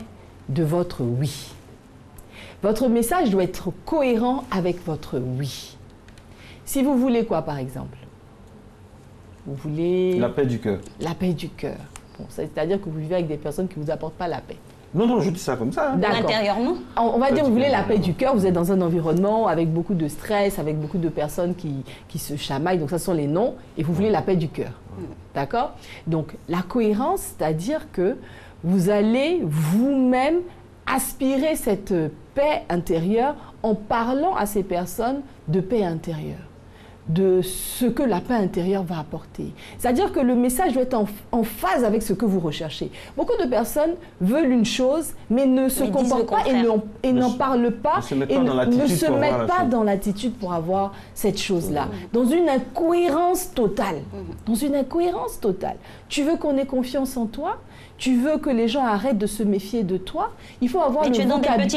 [SPEAKER 16] de votre oui. Votre message doit être cohérent avec votre oui. Si vous voulez quoi, par exemple? Vous voulez...
[SPEAKER 3] La paix du cœur.
[SPEAKER 16] La paix du cœur. Bon, c'est-à-dire que vous vivez avec des personnes qui ne vous apportent pas la paix.
[SPEAKER 3] Non, je dis ça comme ça.
[SPEAKER 16] D'accord.
[SPEAKER 1] Intérieurement.
[SPEAKER 16] On va dire que vous voulez la paix du cœur, vous êtes dans un environnement avec beaucoup de stress, avec beaucoup de personnes qui se chamaillent, donc ça sont les non, et vous voulez la paix du cœur. D'accord? Donc la cohérence, c'est-à-dire que vous allez vous-même aspirer cette paix intérieure en parlant à ces personnes de paix intérieure, de ce que la paix intérieure va apporter. C'est-à-dire que le message doit être en phase avec ce que vous recherchez. Beaucoup de personnes veulent une chose, mais ne se comportent pas et n'en parlent pas, et ne se mettent pas dans l'attitude pour avoir cette chose-là. Dans une incohérence totale. Dans une incohérence totale. Tu veux qu'on ait confiance en toi? Tu veux que les gens arrêtent de se méfier de toi? Il faut avoir le vocabulaire.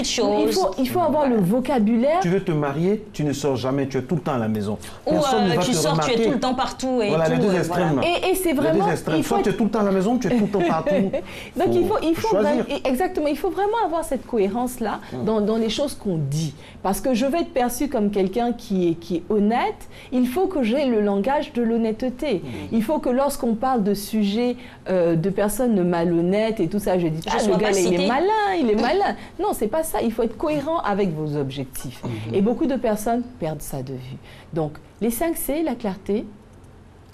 [SPEAKER 16] Il faut avoir le vocabulaire.
[SPEAKER 3] Tu veux te marier, tu ne sors jamais, tu es tout le temps à la maison.
[SPEAKER 1] Ou tu sors, tu es tout le temps partout. Et
[SPEAKER 3] voilà,
[SPEAKER 1] tout,
[SPEAKER 3] les deux extrêmes.
[SPEAKER 16] Voilà. Et c'est vraiment...
[SPEAKER 3] Soit tu es tout le temps à la maison, tu es tout le temps partout.
[SPEAKER 16] Donc il faut vraiment, exactement, il faut vraiment avoir cette cohérence-là dans les choses qu'on dit. Parce que je vais être perçue comme quelqu'un qui est honnête, il faut que j'ai le langage de l'honnêteté. Il faut que lorsqu'on parle de sujets de personnes malhonnêtes et tout ça, je dis le gars, il est malin. Non, c'est pas ça. Il faut être cohérent avec vos objectifs. Et beaucoup de personnes perdent ça de vue. Donc, les 5 C, la clarté.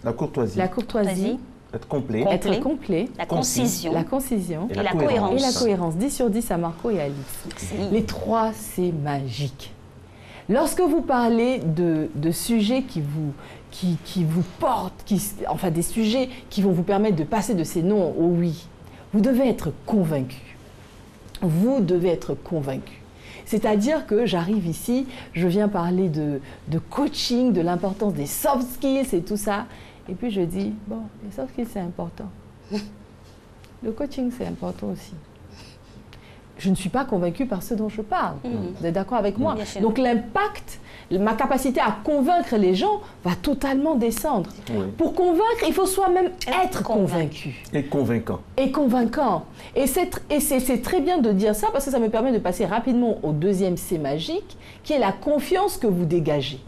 [SPEAKER 3] La courtoisie. Être complet.
[SPEAKER 1] La concision.
[SPEAKER 16] La concision.
[SPEAKER 1] Et la cohérence.
[SPEAKER 16] Et la cohérence. 10 sur 10 à Marco et à Alix. Les 3, c'est magique. Lorsque vous parlez de sujets qui vous portent, enfin des sujets qui vont vous permettre de passer de ces non au oui, vous devez être convaincu. Vous devez être convaincu. C'est-à-dire que j'arrive ici, je viens parler de coaching, de l'importance des soft skills et tout ça. Et puis je dis, bon, les soft skills, c'est important. Le coaching, c'est important aussi. Je ne suis pas convaincue par ce dont je parle. Vous êtes d'accord avec moi? Donc l'impact, ma capacité à convaincre les gens va totalement descendre. Pour convaincre, il faut soi-même être convaincu.
[SPEAKER 3] Et convaincant.
[SPEAKER 16] Et convaincant. Et c'est très bien de dire ça parce que ça me permet de passer rapidement au deuxième C magique, qui est la confiance que vous dégagez.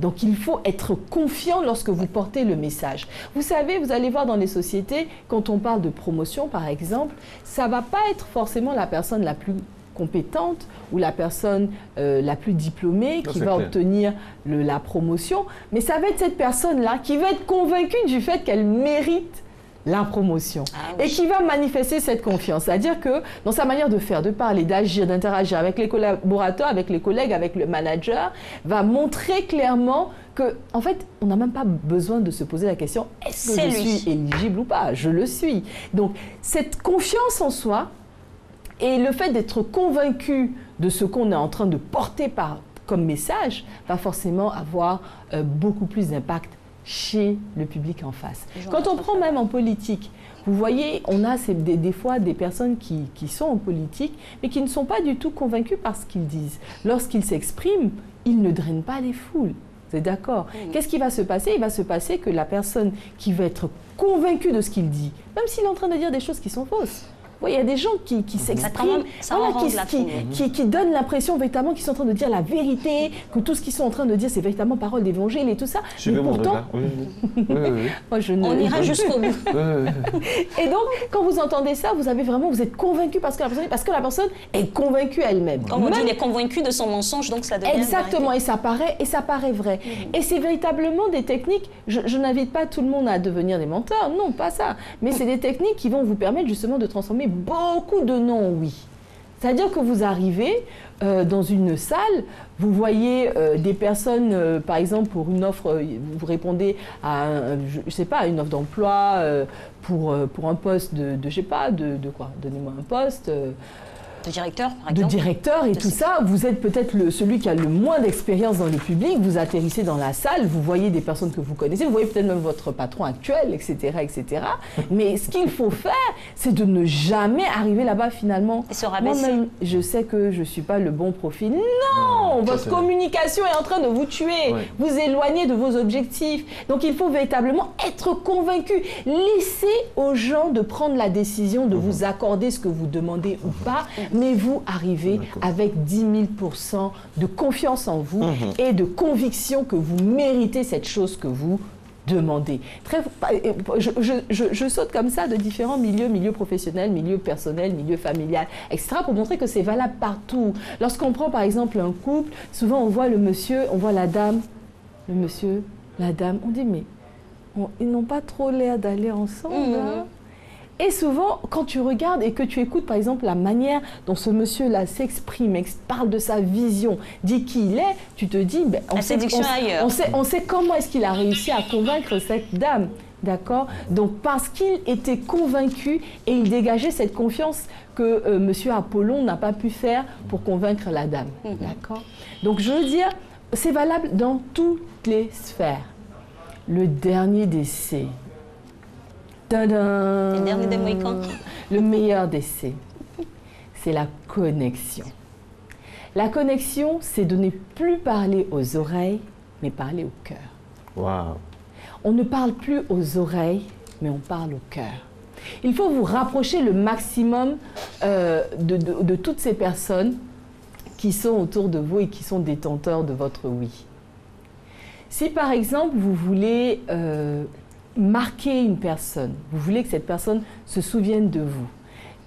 [SPEAKER 16] Donc il faut être confiant lorsque vous portez le message. Vous savez, vous allez voir dans les sociétés, quand on parle de promotion par exemple, ça ne va pas être forcément la personne la plus compétente ou la personne la plus diplômée qui va obtenir la promotion, mais ça va être cette personne-là qui va être convaincue du fait qu'elle mérite la promotion et qui va manifester cette confiance. C'est-à-dire que dans sa manière de faire, de parler, d'agir, d'interagir avec les collaborateurs, avec les collègues, avec le manager, va montrer clairement que, en fait, on n'a même pas besoin de se poser la question « est-ce que je suis éligible ou pas ?» Je le suis. Donc, cette confiance en soi et le fait d'être convaincu de ce qu'on est en train de porter comme message va forcément avoir beaucoup plus d'impact chez le public en face. Quand on prend même en politique, vous voyez, on a des fois des personnes qui sont en politique, mais qui ne sont pas du tout convaincus par ce qu'ils disent. Lorsqu'ils s'expriment, ils ne drainent pas les foules. Vous êtes d'accord? Qu'est-ce qui va se passer? Il va se passer que la personne qui va être convaincue de ce qu'il dit, même s'il est en train de dire des choses qui sont fausses, il y a des gens qui s'expriment, qui donnent l'impression véritablement qu'ils sont en train de dire la vérité, que tout ce qu'ils sont en train de dire, c'est véritablement parole d'évangile et tout ça. Mais pourtant, moi, on ira jusqu'au bout. Et donc, quand vous entendez ça, vous êtes convaincu parce que la personne est convaincue elle-même.
[SPEAKER 1] Comme on dit, elle est convaincue de son mensonge, donc ça devient
[SPEAKER 16] exactement, et ça paraît vrai. Et c'est véritablement des techniques, je n'invite pas tout le monde à devenir des menteurs, non, pas ça. Mais c'est des techniques qui vont vous permettre justement de transformer beaucoup de non-oui. C'est-à-dire que vous arrivez dans une salle, vous voyez des personnes, par exemple, pour une offre, vous répondez à, je sais pas, une offre d'emploi pour un poste de je sais pas, de quoi? Donnez-moi un poste.
[SPEAKER 1] De directeur, par exemple.
[SPEAKER 16] De directeur et tout ça. Vous êtes peut-être celui qui a le moins d'expérience dans le public. Vous atterrissez dans la salle, vous voyez des personnes que vous connaissez, vous voyez peut-être même votre patron actuel, etc., etc. Mais ce qu'il faut faire, c'est de ne jamais arriver là-bas finalement.
[SPEAKER 1] Et se rabaisser.
[SPEAKER 16] Moi-même, je sais que je ne suis pas le bon profil. Non, votre communication est en train de vous tuer, vous éloigner de vos objectifs. Donc il faut véritablement être convaincu. Laissez aux gens de prendre la décision de vous accorder ce que vous demandez ou pas. Mais vous arrivez avec 10 000% de confiance en vous et de conviction que vous méritez cette chose que vous demandez. Je saute comme ça de différents milieux professionnels, milieu personnel, milieu familial, etc. pour montrer que c'est valable partout. Lorsqu'on prend par exemple un couple, souvent on voit le monsieur, on voit la dame, le monsieur, la dame, on dit mais ils n'ont pas trop l'air d'aller ensemble. Hein? Et souvent, quand tu regardes et que tu écoutes, par exemple, la manière dont ce monsieur-là s'exprime, parle de sa vision, dit qui il est, tu te dis, ben, on sait comment est-ce qu'il a réussi à convaincre cette dame. D'accord? Donc, parce qu'il était convaincu et il dégageait cette confiance que monsieur Apollon n'a pas pu faire pour convaincre la dame. D'accord? Donc, je veux dire, c'est valable dans toutes les sphères. Le dernier décès.
[SPEAKER 1] Le dernier des Mohicans.
[SPEAKER 16] Le meilleur d'essai, c'est la connexion. La connexion, c'est de ne plus parler aux oreilles, mais parler au cœur.
[SPEAKER 3] Wow.
[SPEAKER 16] On ne parle plus aux oreilles, mais on parle au cœur. Il faut vous rapprocher le maximum de toutes ces personnes qui sont autour de vous et qui sont détenteurs de votre oui. Si par exemple, vous voulez marquer une personne, vous voulez que cette personne se souvienne de vous,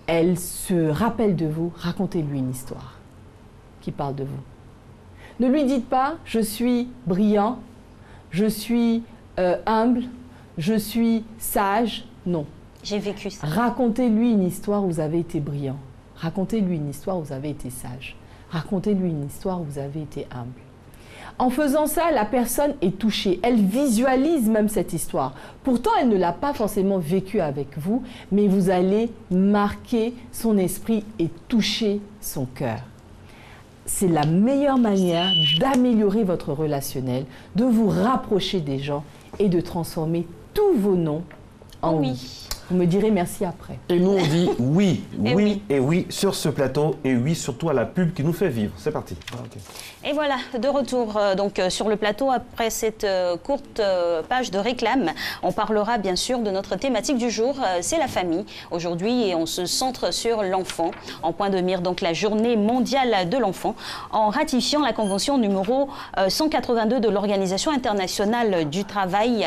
[SPEAKER 16] elle se rappelle de vous, racontez-lui une histoire qui parle de vous. Ne lui dites pas « je suis brillant, je suis humble, je suis sage », non.
[SPEAKER 1] J'ai vécu ça.
[SPEAKER 16] Racontez-lui une histoire où vous avez été brillant, racontez-lui une histoire où vous avez été sage, racontez-lui une histoire où vous avez été humble. En faisant ça, la personne est touchée. Elle visualise même cette histoire. Pourtant, elle ne l'a pas forcément vécue avec vous, mais vous allez marquer son esprit et toucher son cœur. C'est la meilleure manière d'améliorer votre relationnel, de vous rapprocher des gens et de transformer tous vos noms en oui. Vous me direz merci après.
[SPEAKER 3] Et nous, on dit oui, oui et oui sur ce plateau et oui surtout à la pub qui nous fait vivre. C'est parti.
[SPEAKER 1] Et voilà, de retour donc sur le plateau après cette courte page de réclame. On parlera bien sûr de notre thématique du jour, c'est la famille aujourd'hui et on se centre sur l'enfant. En point de mire donc la journée mondiale de l'enfant en ratifiant la convention numéro 182 de l'Organisation internationale du travail.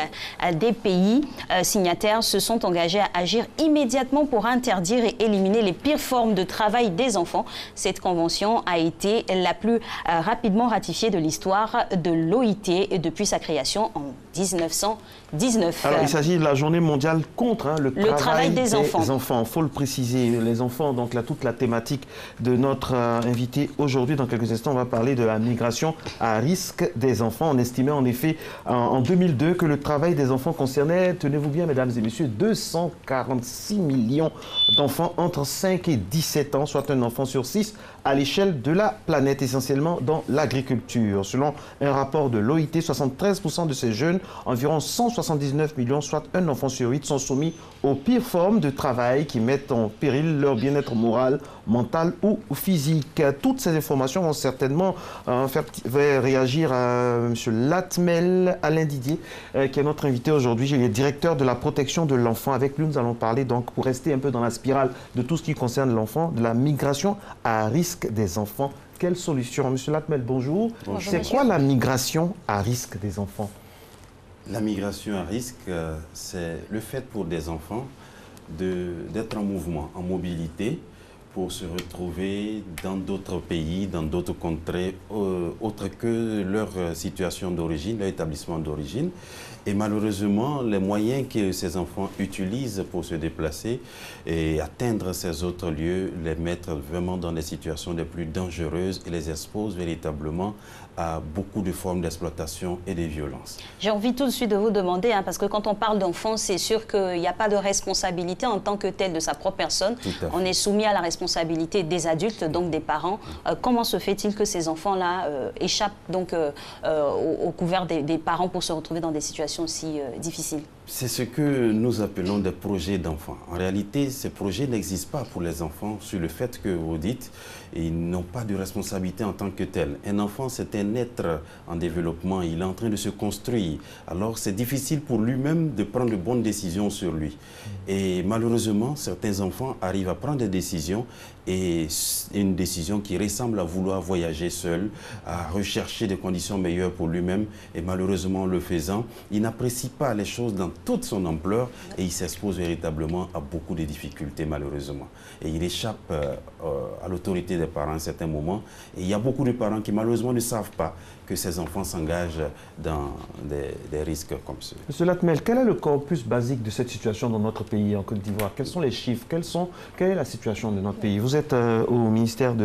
[SPEAKER 1] Des pays signataires se sont engagés à agir immédiatement pour interdire et éliminer les pires formes de travail des enfants. Cette convention a été la plus rapidement ratifiée de l'histoire de l'OIT depuis sa création en 1919.
[SPEAKER 3] Alors, il s'agit de la journée mondiale contre le travail des enfants. Il faut le préciser, les enfants, donc là, toute la thématique de notre invité aujourd'hui. Dans quelques instants, on va parler de la migration à risque des enfants. On estimait en effet en 2002 que le travail des enfants concernait, tenez-vous bien mesdames et messieurs, 246 millions d'enfants entre 5 et 17 ans, soit un enfant sur 6 à l'échelle de la planète, essentiellement dans l'agriculture. Selon un rapport de l'OIT, 73% de ces jeunes, environ 179 millions, soit un enfant sur 8, sont soumis aux pires formes de travail qui mettent en péril leur bien-être moral, mental ou physique. Toutes ces informations vont certainement faire réagir à M. Latmel Alain Didier, qui est notre invité aujourd'hui. Il est directeur de la protection de l'enfant. Avec lui, nous allons parler, donc, pour rester un peu dans la spirale de tout ce qui concerne l'enfant, de la migration à risque des enfants. Quelle solution? Monsieur Latmel, bonjour. C'est quoi la migration à risque des enfants?
[SPEAKER 17] La migration à risque, c'est le fait pour des enfants d'être en mouvement, en mobilité, pour se retrouver dans d'autres pays, dans d'autres contrées, autres que leur situation d'origine, leur établissement d'origine. Et malheureusement, les moyens que ces enfants utilisent pour se déplacer et atteindre ces autres lieux les mettent vraiment dans des situations les plus dangereuses et les exposent véritablement à beaucoup de formes d'exploitation et de violence.
[SPEAKER 1] J'ai envie tout de suite de vous demander, parce que quand on parle d'enfants, c'est sûr qu'il n'y a pas de responsabilité en tant que telle de sa propre personne. On est soumis à la responsabilité des adultes, donc des parents. Comment se fait-il que ces enfants-là échappent donc au couvert des parents pour se retrouver dans des situations aussi difficiles?
[SPEAKER 17] C'est ce que nous appelons des projets d'enfants. En réalité, ces projets n'existent pas pour les enfants sur le fait que vous dites ils n'ont pas de responsabilité en tant que tel. Un enfant, c'est un être en développement, il est en train de se construire. Alors, c'est difficile pour lui-même de prendre de bonnes décisions sur lui. Et malheureusement, certains enfants arrivent à prendre des décisions et une décision qui ressemble à vouloir voyager seul, à rechercher des conditions meilleures pour lui-même. Et malheureusement, en le faisant, il n'apprécie pas les choses dans toute son ampleur et il s'expose véritablement à beaucoup de difficultés, malheureusement. Et il échappe à l'autorité des parents à certains moments. Et il y a beaucoup de parents qui, malheureusement, ne savent pas que ces enfants s'engagent dans des risques comme ceux.
[SPEAKER 3] Monsieur Latmel, quel est le corpus basique de cette situation dans notre pays, en Côte d'Ivoire? Quels sont les chiffres? Quelle est la situation de notre pays? Vous êtes au ministère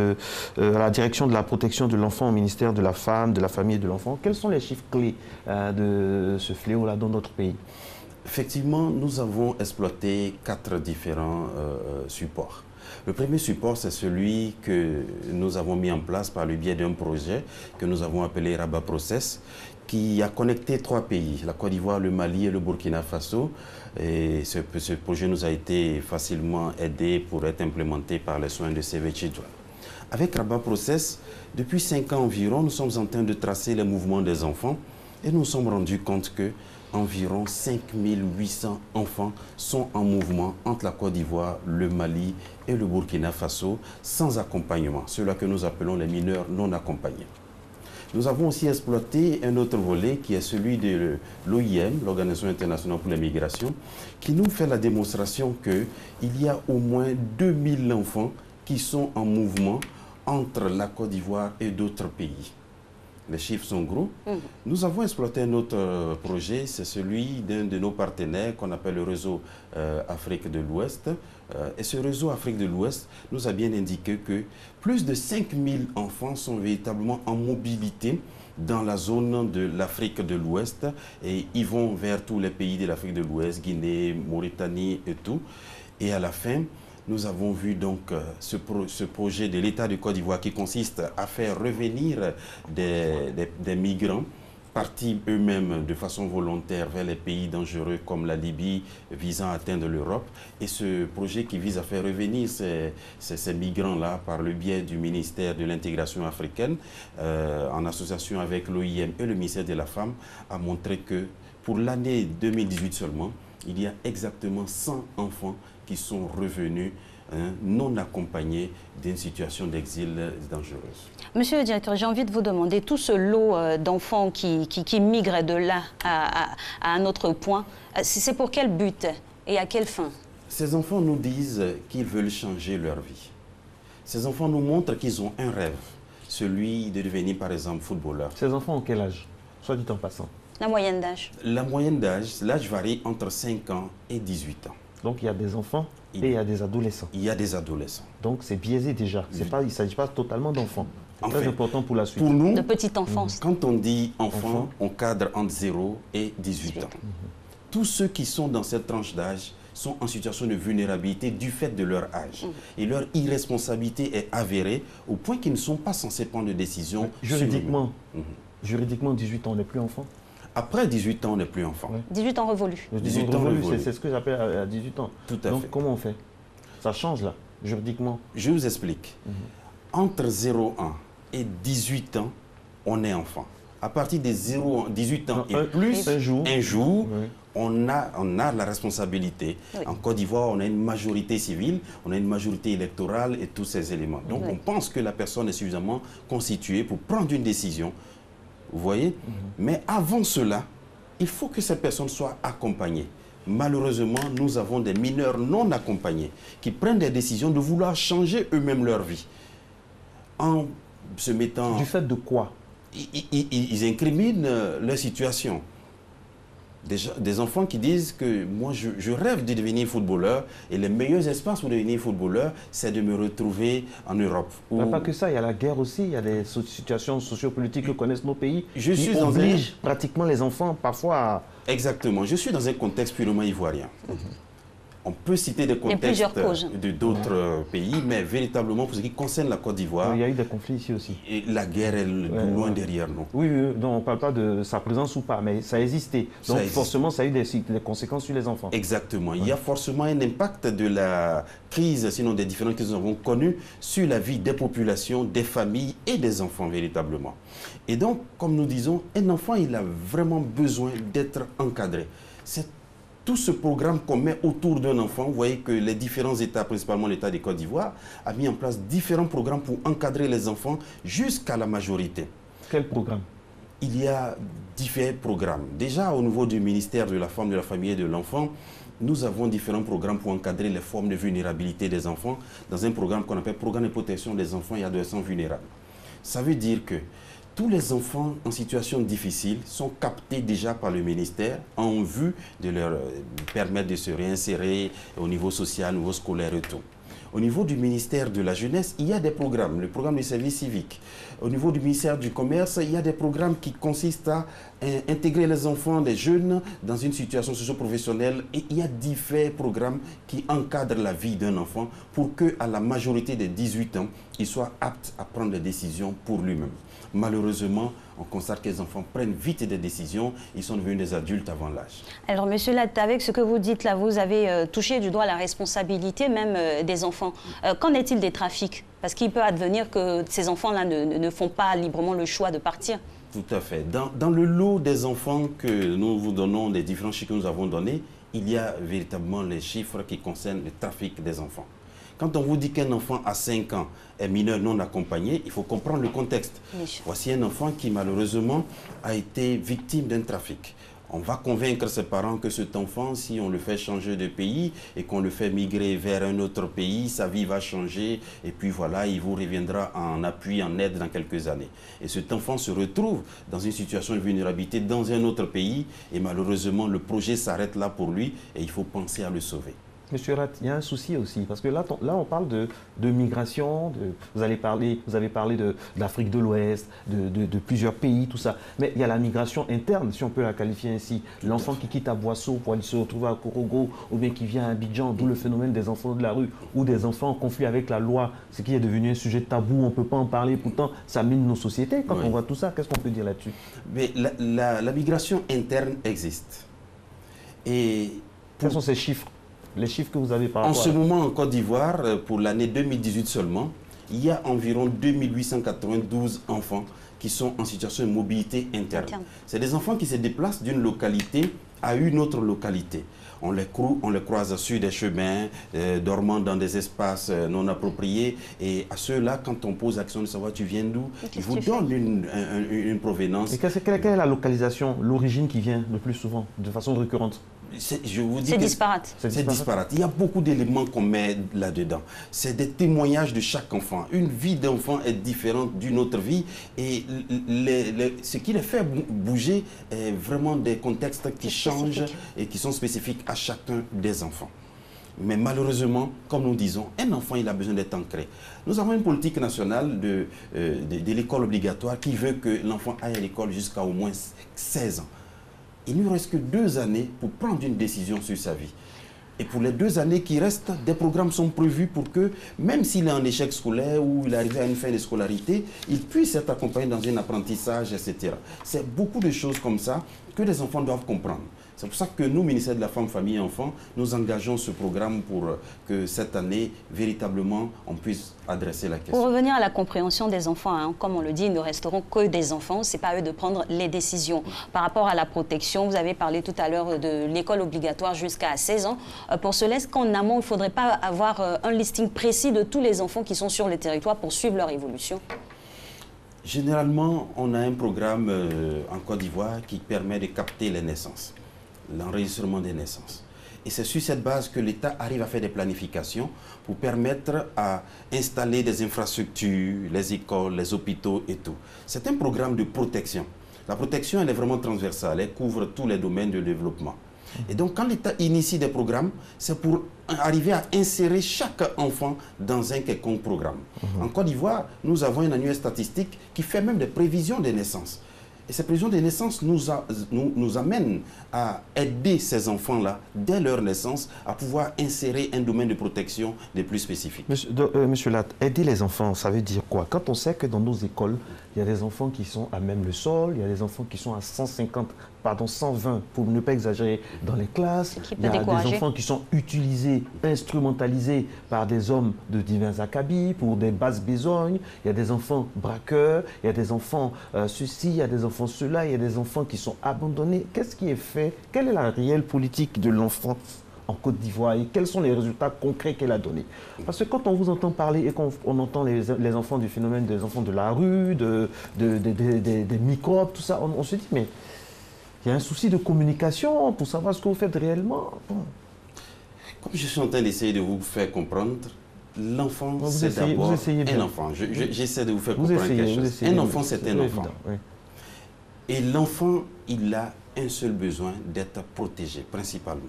[SPEAKER 3] à la direction de la protection de l'enfant, au ministère de la femme, de la famille et de l'enfant. Quels sont les chiffres clés de ce fléau-là dans notre pays?
[SPEAKER 17] Effectivement, nous avons exploité 4 différents supports. Le premier support, c'est celui que nous avons mis en place par le biais d'un projet que nous avons appelé Rabat Process, qui a connecté 3 pays, la Côte d'Ivoire, le Mali et le Burkina Faso. Et ce projet nous a été facilement aidé pour être implémenté par les soins de Save Children. Avec Rabat Process, depuis 5 ans environ, nous sommes en train de tracer les mouvements des enfants et nous nous sommes rendus compte que environ 5800 enfants sont en mouvement entre la Côte d'Ivoire, le Mali et le Burkina Faso sans accompagnement, ceux-là que nous appelons les mineurs non accompagnés. Nous avons aussi exploité un autre volet qui est celui de l'OIM, l'Organisation internationale pour les migrations, qui nous fait la démonstration qu'il y a au moins 2000 enfants qui sont en mouvement entre la Côte d'Ivoire et d'autres pays. Les chiffres sont gros. Nous avons exploité un autre projet, c'est celui d'un de nos partenaires qu'on appelle le réseau Afrique de l'Ouest. Et ce réseau Afrique de l'Ouest nous a bien indiqué que plus de 5000 enfants sont véritablement en mobilité dans la zone de l'Afrique de l'Ouest et ils vont vers tous les pays de l'Afrique de l'Ouest, Guinée, Mauritanie et tout. Et à la fin, nous avons vu donc ce projet de l'État de Côte d'Ivoire qui consiste à faire revenir des migrants partis eux-mêmes de façon volontaire vers les pays dangereux comme la Libye visant à atteindre l'Europe. Et ce projet qui vise à faire revenir ces migrants-là par le biais du ministère de l'intégration africaine en association avec l'OIM et le ministère de la Femme a montré que pour l'année 2018 seulement, il y a exactement 100 enfants qui sont revenus non accompagnés d'une situation d'exil dangereuse.
[SPEAKER 1] Monsieur le directeur, j'ai envie de vous demander, tout ce lot d'enfants qui migrent de là à un autre point, c'est pour quel but et à quelle fin?
[SPEAKER 17] Ces enfants nous disent qu'ils veulent changer leur vie. Ces enfants nous montrent qu'ils ont un rêve, celui de devenir par exemple footballeur.
[SPEAKER 3] Ces enfants ont quel âge? Soit dit en passant.
[SPEAKER 1] La moyenne d'âge?
[SPEAKER 17] La moyenne d'âge, l'âge varie entre 5 ans et 18 ans.
[SPEAKER 3] Donc il y a des enfants et il y a des adolescents.
[SPEAKER 17] Il y a des adolescents.
[SPEAKER 3] Donc c'est biaisé déjà. Il ne s'agit pas totalement d'enfants. C'est très important pour la suite.
[SPEAKER 17] Pour nous,
[SPEAKER 1] de petite enfance.
[SPEAKER 17] Quand on dit enfant, on cadre entre 0 et 18 ans. Tous ceux qui sont dans cette tranche d'âge sont en situation de vulnérabilité du fait de leur âge. Et leur irresponsabilité est avérée au point qu'ils ne sont pas censés prendre de décision.
[SPEAKER 3] Juridiquement, juridiquement 18 ans, on n'est plus enfant.
[SPEAKER 17] Après 18 ans, on n'est plus enfant.
[SPEAKER 1] 18 ans révolus.
[SPEAKER 3] 18 ans révolus, c'est ce que j'appelle à 18 ans.
[SPEAKER 17] Tout à fait.
[SPEAKER 3] Donc comment on fait? Ça change là, juridiquement.
[SPEAKER 17] Je vous explique. Entre 0 ans et 18 ans, on est enfant. À partir de 18 ans et plus, un jour on a la responsabilité. Oui. En Côte d'Ivoire, on a une majorité civile, on a une majorité électorale et tous ces éléments. Donc on pense que la personne est suffisamment constituée pour prendre une décision. Vous voyez? Mais avant cela, il faut que cette personne soit accompagnée. Malheureusement, nous avons des mineurs non accompagnés qui prennent des décisions de vouloir changer eux-mêmes leur vie. En se mettant...
[SPEAKER 3] Du fait de quoi?
[SPEAKER 17] Ils incriminent leur situation. Des enfants qui disent que moi je rêve de devenir footballeur et les meilleurs espaces pour devenir footballeur, c'est de me retrouver en Europe.
[SPEAKER 3] Pas que ça, il y a la guerre aussi, il y a des situations sociopolitiques que connaissent nos pays qui
[SPEAKER 17] obligent
[SPEAKER 3] pratiquement les enfants parfois à...
[SPEAKER 17] Exactement, je suis dans un contexte purement ivoirien. On peut citer des contextes de d'autres pays, mais véritablement pour ce qui concerne la Côte d'Ivoire...
[SPEAKER 3] Il y a eu des conflits ici aussi.
[SPEAKER 17] Et la guerre est loin derrière nous.
[SPEAKER 3] Oui, non, on ne parle pas de sa présence ou pas, mais ça a existé. Donc forcément, ça a eu des conséquences sur les enfants.
[SPEAKER 17] Exactement. Il y a forcément un impact de la crise, sinon des différences que nous avons connues, sur la vie des populations, des familles et des enfants véritablement. Et donc, comme nous disons, un enfant, il a vraiment besoin d'être encadré. C'est tout ce programme qu'on met autour d'un enfant. Vous voyez que les différents États, principalement l'État de Côte d'Ivoire, a mis en place différents programmes pour encadrer les enfants jusqu'à la majorité.
[SPEAKER 3] Quel programme?
[SPEAKER 17] Il y a différents programmes. Déjà, au niveau du ministère de la Femme, de la Famille et de l'Enfant, nous avons différents programmes pour encadrer les formes de vulnérabilité des enfants dans un programme qu'on appelle Programme de protection des enfants et adolescents vulnérables. Ça veut dire que tous les enfants en situation difficile sont captés déjà par le ministère en vue de leur permettre de se réinsérer au niveau social, au niveau scolaire et tout. Au niveau du ministère de la Jeunesse, il y a des programmes, le programme du service civique. Au niveau du ministère du Commerce, il y a des programmes qui consistent à intégrer les enfants, les jeunes dans une situation socio-professionnelle. Et il y a différents programmes qui encadrent la vie d'un enfant pour qu'à la majorité des 18 ans, il soit apte à prendre des décisions pour lui-même. Malheureusement, on constate que les enfants prennent vite des décisions, ils sont devenus des adultes avant l'âge.
[SPEAKER 1] Alors, monsieur Latte, avec ce que vous dites là, vous avez touché du doigt la responsabilité même des enfants. Qu'en est-il des trafics? Parce qu'il peut advenir que ces enfants-là ne font pas librement le choix de partir.
[SPEAKER 17] Tout à fait. Dans le lot des enfants que nous vous donnons, des différents chiffres que nous avons donnés, il y a véritablement les chiffres qui concernent le trafic des enfants. Quand on vous dit qu'un enfant à 5 ans est mineur non accompagné, il faut comprendre le contexte. Voici un enfant qui malheureusement a été victime d'un trafic. On va convaincre ses parents que cet enfant, si on le fait changer de pays et qu'on le fait migrer vers un autre pays, sa vie va changer et puis voilà, il vous reviendra en appui, en aide dans quelques années. Et cet enfant se retrouve dans une situation de vulnérabilité dans un autre pays et malheureusement le projet s'arrête là pour lui et il faut penser à le sauver.
[SPEAKER 3] Monsieur Rat, il y a un souci aussi, parce que là on parle de migration, vous avez parlé de l'Afrique de l'Ouest, de plusieurs pays, tout ça. Mais il y a la migration interne, si on peut la qualifier ainsi. L'enfant qui quitte Aboissau pour aller se retrouver à Korogo, ou bien qui vient à Abidjan, d'où le phénomène des enfants de la rue, ou des enfants en conflit avec la loi, ce qui est devenu un sujet tabou, on ne peut pas en parler, pourtant ça mine nos sociétés. Quand on voit tout ça, qu'est-ce qu'on peut dire là-dessus?
[SPEAKER 17] Mais la migration interne existe. Et
[SPEAKER 3] quels sont ces chiffres? Les chiffres que vous avez par rapport
[SPEAKER 17] en ce moment en Côte d'Ivoire, pour l'année 2018 seulement, il y a environ 2892 enfants qui sont en situation de mobilité interne. C'est des enfants qui se déplacent d'une localité à une autre localité. On les croise sur des chemins, dormant dans des espaces non appropriés. Et à ceux-là, quand on pose l'action de savoir tu viens d'où, ils vous donnent une provenance.
[SPEAKER 3] Et quelle est la localisation, l'origine qui vient le plus souvent, de façon récurrente?
[SPEAKER 17] Je vous dis
[SPEAKER 1] c'est disparate.
[SPEAKER 17] C'est disparate. Il y a beaucoup d'éléments qu'on met là-dedans. C'est des témoignages de chaque enfant. Une vie d'enfant est différente d'une autre vie. Et ce qui les fait bouger est vraiment des contextes qui changent et qui sont spécifiques à chacun des enfants. Mais malheureusement, comme nous disons, un enfant, il a besoin d'être ancré. Nous avons une politique nationale de l'école obligatoire qui veut que l'enfant aille à l'école jusqu'à au moins 16 ans. Il ne lui reste que 2 années pour prendre une décision sur sa vie. Et pour les 2 années qui restent, des programmes sont prévus pour que, même s'il est en échec scolaire ou il est arrivé à une fin de scolarité, il puisse être accompagné dans un apprentissage, etc. C'est beaucoup de choses comme ça que les enfants doivent comprendre. C'est pour ça que nous, ministère de la Femme, Famille et Enfants, nous engageons ce programme pour que cette année, véritablement, on puisse adresser la question.
[SPEAKER 1] Pour revenir à la compréhension des enfants, hein, comme on le dit, ils ne resteront que des enfants. Ce n'est pas à eux de prendre les décisions. Par rapport à la protection, vous avez parlé tout à l'heure de l'école obligatoire jusqu'à 16 ans. Pour cela, est-ce qu'en amont, il ne faudrait pas avoir un listing précis de tous les enfants qui sont sur le territoire pour suivre leur évolution?
[SPEAKER 17] Généralement, on a un programme en Côte d'Ivoire qui permet de capter les naissances, l'enregistrement des naissances. Et c'est sur cette base que l'État arrive à faire des planifications pour permettre à installer des infrastructures, les écoles, les hôpitaux et tout. C'est un programme de protection. La protection, elle est vraiment transversale, elle couvre tous les domaines de développement. Et donc, quand l'État initie des programmes, c'est pour arriver à insérer chaque enfant dans un quelconque programme. En Côte d'Ivoire, nous avons un annuaire statistique qui fait même des prévisions des naissances. Et ces prévisions des naissances nous amènent à aider ces enfants-là, dès leur naissance, à pouvoir insérer un domaine de protection des plus spécifiques.
[SPEAKER 3] Monsieur Latte, aider les enfants, ça veut dire quoi? Quand on sait que dans nos écoles, il y a des enfants qui sont à même le sol, il y a des enfants qui sont à 120, pour ne pas exagérer, dans les classes. Il y a des enfants qui sont utilisés, instrumentalisés par des hommes de divers acabits pour des basses besognes. Il y a des enfants braqueurs, il y a des enfants ceci, il y a des enfants cela, il y a des enfants qui sont abandonnés. Qu'est-ce qui est fait? Quelle est la réelle politique de l'enfant en Côte d'Ivoire et quels sont les résultats concrets qu'elle a donnés? Parce que quand on vous entend parler et qu'on entend les enfants du phénomène des enfants de la rue, des microbes, tout ça, on se dit mais il y a un souci de communication pour savoir ce que vous faites réellement.
[SPEAKER 17] Comme je suis en train d'essayer de vous faire comprendre, l'enfant c'est d'abord un enfant. J'essaie de vous faire comprendre quelque chose. Un enfant c'est un enfant. Et l'enfant, il a un seul besoin d'être protégé, principalement.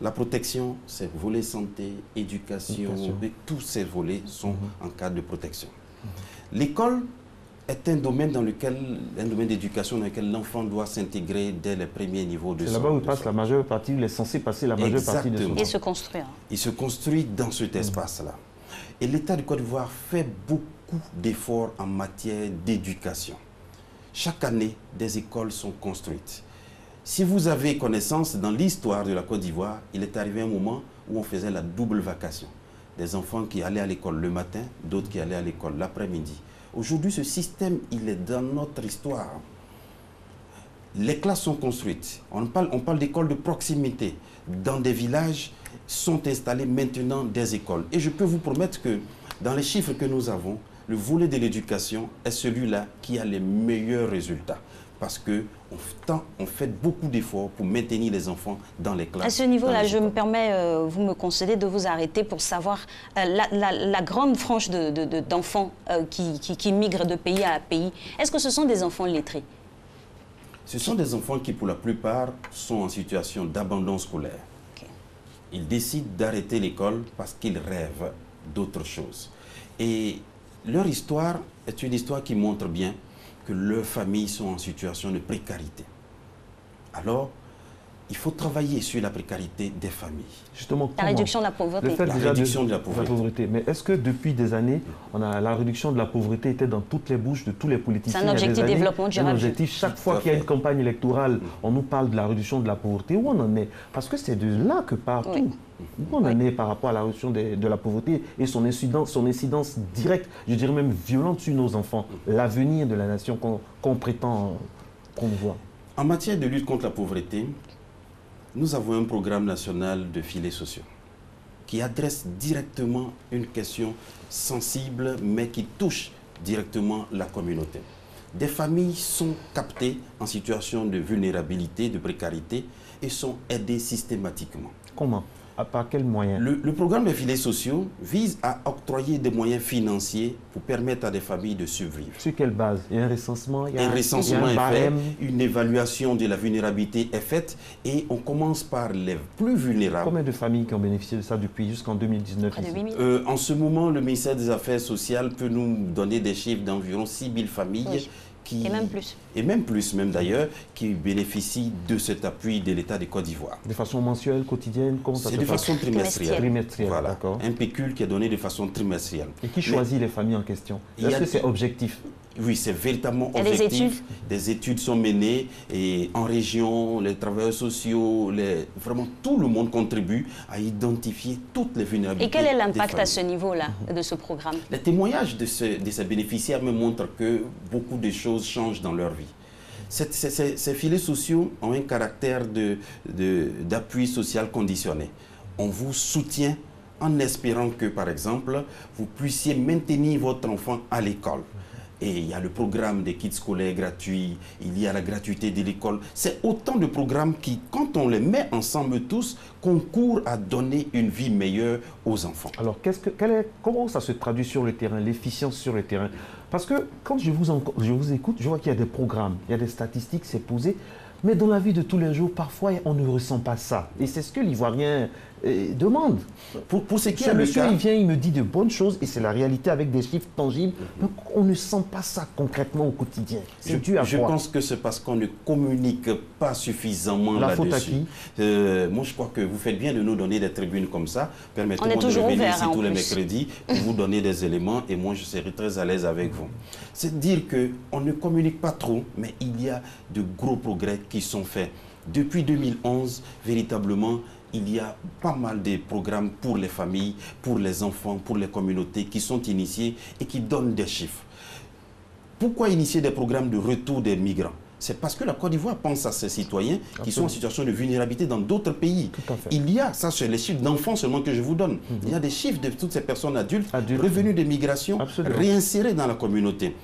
[SPEAKER 17] La protection, c'est volet santé, éducation, et tous ces volets sont en cadre de protection. L'école est un domaine d'éducation dans lequel l'enfant doit s'intégrer dès les premiers niveaux de son. C'est là-bas où il passe la majeure partie, il est censé passer la majeure partie de son temps.
[SPEAKER 1] Et se construire.
[SPEAKER 17] Il se construit dans cet espace-là. Et l'État du Côte d'Ivoire fait beaucoup d'efforts en matière d'éducation. Chaque année, des écoles sont construites. Si vous avez connaissance, dans l'histoire de la Côte d'Ivoire, il est arrivé un moment où on faisait la double vacation. Des enfants qui allaient à l'école le matin, d'autres qui allaient à l'école l'après-midi. Aujourd'hui, ce système, il est dans notre histoire. Les classes sont construites. On parle d'écoles de proximité. Dans des villages, sont installées maintenant des écoles. Et je peux vous promettre que dans les chiffres que nous avons, le volet de l'éducation est celui-là qui a les meilleurs résultats. Parce qu'on fait beaucoup d'efforts pour maintenir les enfants dans les classes.
[SPEAKER 1] À ce niveau-là, je me permets, vous me concédez de vous arrêter pour savoir la grande frange d'enfants qui migrent de pays à pays. Est-ce que ce sont des enfants lettrés?
[SPEAKER 17] Ce sont des enfants qui, pour la plupart, sont en situation d'abandon scolaire. Ils décident d'arrêter l'école parce qu'ils rêvent d'autre chose. Et leur histoire est une histoire qui montre bien que leurs familles sont en situation de précarité. Alors, il faut travailler sur la précarité des familles.
[SPEAKER 3] Justement,
[SPEAKER 1] la réduction de la pauvreté.
[SPEAKER 3] La réduction de la pauvreté. Mais est-ce que depuis des années, la réduction de la pauvreté était dans toutes les bouches de tous les politiciens?
[SPEAKER 1] C'est un objectif de développement durable.
[SPEAKER 3] Un objectif. Chaque fois qu'il y a une campagne électorale, on nous parle de la réduction de la pauvreté. Où on en est? Parce que c'est de là que part tout. Où on en est par rapport à la réduction de la pauvreté et son incidence directe, je dirais même violente sur nos enfants, l'avenir de la nation qu'on prétend promouvoir.
[SPEAKER 17] En matière de lutte contre la pauvreté, nous avons un programme national de filets sociaux qui adresse directement une question sensible mais qui touche directement la communauté. des familles sont captées en situation de vulnérabilité, de précarité et sont aidées systématiquement.
[SPEAKER 3] Comment? Par quels moyens?
[SPEAKER 17] Le programme des filets sociaux vise à octroyer des moyens financiers pour permettre à des familles de survivre.
[SPEAKER 3] Sur quelle base? Il y a un recensement?
[SPEAKER 17] Un recensement est fait, une évaluation de la vulnérabilité est faite et on commence par les plus vulnérables.
[SPEAKER 3] Combien de familles qui ont bénéficié de ça depuis jusqu'en 2019
[SPEAKER 17] ici? En ce moment, le ministère des Affaires sociales peut nous donner des chiffres d'environ 6 000 familles.
[SPEAKER 1] Oui. Et même plus.
[SPEAKER 17] Et même plus, même d'ailleurs, qui bénéficient de cet appui de l'État de Côte d'Ivoire.
[SPEAKER 3] De façon mensuelle, quotidienne, comment ça se passe?
[SPEAKER 17] C'est de façon trimestrielle.
[SPEAKER 3] Trimestrielle,
[SPEAKER 17] voilà.
[SPEAKER 3] D'accord.
[SPEAKER 17] Un pécule qui est donné de façon trimestrielle.
[SPEAKER 3] Et qui choisit les familles en question? Est-ce que c'est objectif?
[SPEAKER 17] Oui, c'est véritablement objectif. Des études sont menées et en région, les travailleurs sociaux, vraiment tout le monde contribue à identifier toutes les vulnérabilités.
[SPEAKER 1] Et quel est l'impact à ce niveau-là de ce programme?
[SPEAKER 17] Les témoignages de ces bénéficiaires me montrent que beaucoup de choses changent dans leur vie. Ces filets sociaux ont un caractère d'appui social conditionné. On vous soutient en espérant que, par exemple, vous puissiez maintenir votre enfant à l'école. Et il y a le programme des kits scolaires gratuits, il y a la gratuité de l'école. C'est autant de programmes qui, quand on les met ensemble tous, concourent à donner une vie meilleure aux enfants.
[SPEAKER 3] Alors, comment ça se traduit sur le terrain, l'efficience sur le terrain? Parce que quand je vous écoute, je vois qu'il y a des programmes, il y a des statistiques, c'est posé. Mais dans la vie de tous les jours, parfois, on ne ressent pas ça. Et c'est ce que l'Ivoirien demande.
[SPEAKER 17] Pour ce qui est
[SPEAKER 3] le monsieur, il vient, il me dit de bonnes choses, et c'est la réalité avec des chiffres tangibles. Donc, on ne sent pas ça concrètement au quotidien. C'est dû à quoi?
[SPEAKER 17] Je pense que c'est parce qu'on ne communique pas suffisamment là-dessus.
[SPEAKER 3] La faute à qui?
[SPEAKER 17] Moi, je crois que vous faites bien de nous donner des tribunes comme ça. Permettez-moi de
[SPEAKER 1] revenir
[SPEAKER 17] ici tous les mercredis pour vous donner des éléments, et moi, je serai très à l'aise avec vous. C'est dire qu'on ne communique pas trop, mais il y a de gros progrès qui sont faits. Depuis 2011, véritablement, il y a pas mal de programmes pour les familles, pour les enfants, pour les communautés qui sont initiés et qui donnent des chiffres. Pourquoi initier des programmes de retour des migrants? C'est parce que la Côte d'Ivoire pense à ses citoyens qui sont en situation de vulnérabilité dans d'autres pays. Il y a, ça c'est les chiffres d'enfants seulement que je vous donne, il y a des chiffres de toutes ces personnes adultes. Revenus de migration, réinsérés dans la communauté.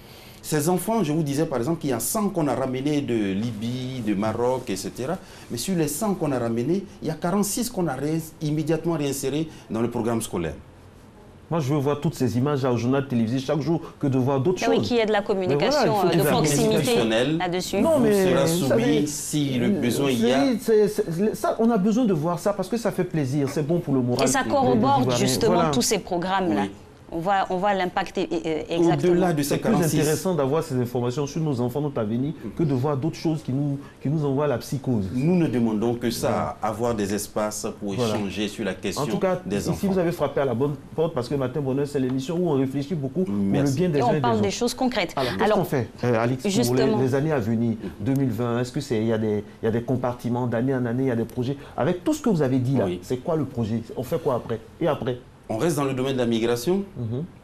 [SPEAKER 17] Ces enfants, je vous disais par exemple qu'il y a 100 qu'on a ramenés de Libye, de Maroc, etc. Mais sur les 100 qu'on a ramenés, il y a 46 qu'on a immédiatement réinsérés dans le programme scolaire.
[SPEAKER 3] Moi, je veux voir toutes ces images au journal télévisé chaque jour que de voir d'autres choses.
[SPEAKER 1] Oui, qu'il y ait de la communication,
[SPEAKER 3] voilà,
[SPEAKER 1] de proximité là-dessus.
[SPEAKER 17] Non, mais sera soumis si le besoin y a.
[SPEAKER 3] Ça, on a besoin de voir ça parce que ça fait plaisir, c'est bon pour le moral.
[SPEAKER 1] Et ça corrobore justement tous ces programmes-là. Oui. On voit l'impact exactement.
[SPEAKER 17] Au-delà de ces 46...
[SPEAKER 3] C'est plus intéressant d'avoir ces informations sur nos enfants, notre avenir, que de voir d'autres choses qui nous envoient la psychose.
[SPEAKER 17] Nous ne demandons que ça, avoir des espaces pour échanger sur la question des enfants. En tout cas,
[SPEAKER 3] ici vous avez frappé à la bonne porte parce que Matin Bonheur, c'est l'émission où on réfléchit beaucoup pour le bien des uns et des autres.
[SPEAKER 1] On parle des choses concrètes.
[SPEAKER 3] Alors, qu'est-ce qu'on fait, Alix, pour les années à venir, 2020? Est-ce qu'il y a des compartiments d'année en année, il y a des projets? Avec tout ce que vous avez dit là, c'est quoi le projet? On fait quoi après? Et après?
[SPEAKER 17] On reste dans le domaine de la migration.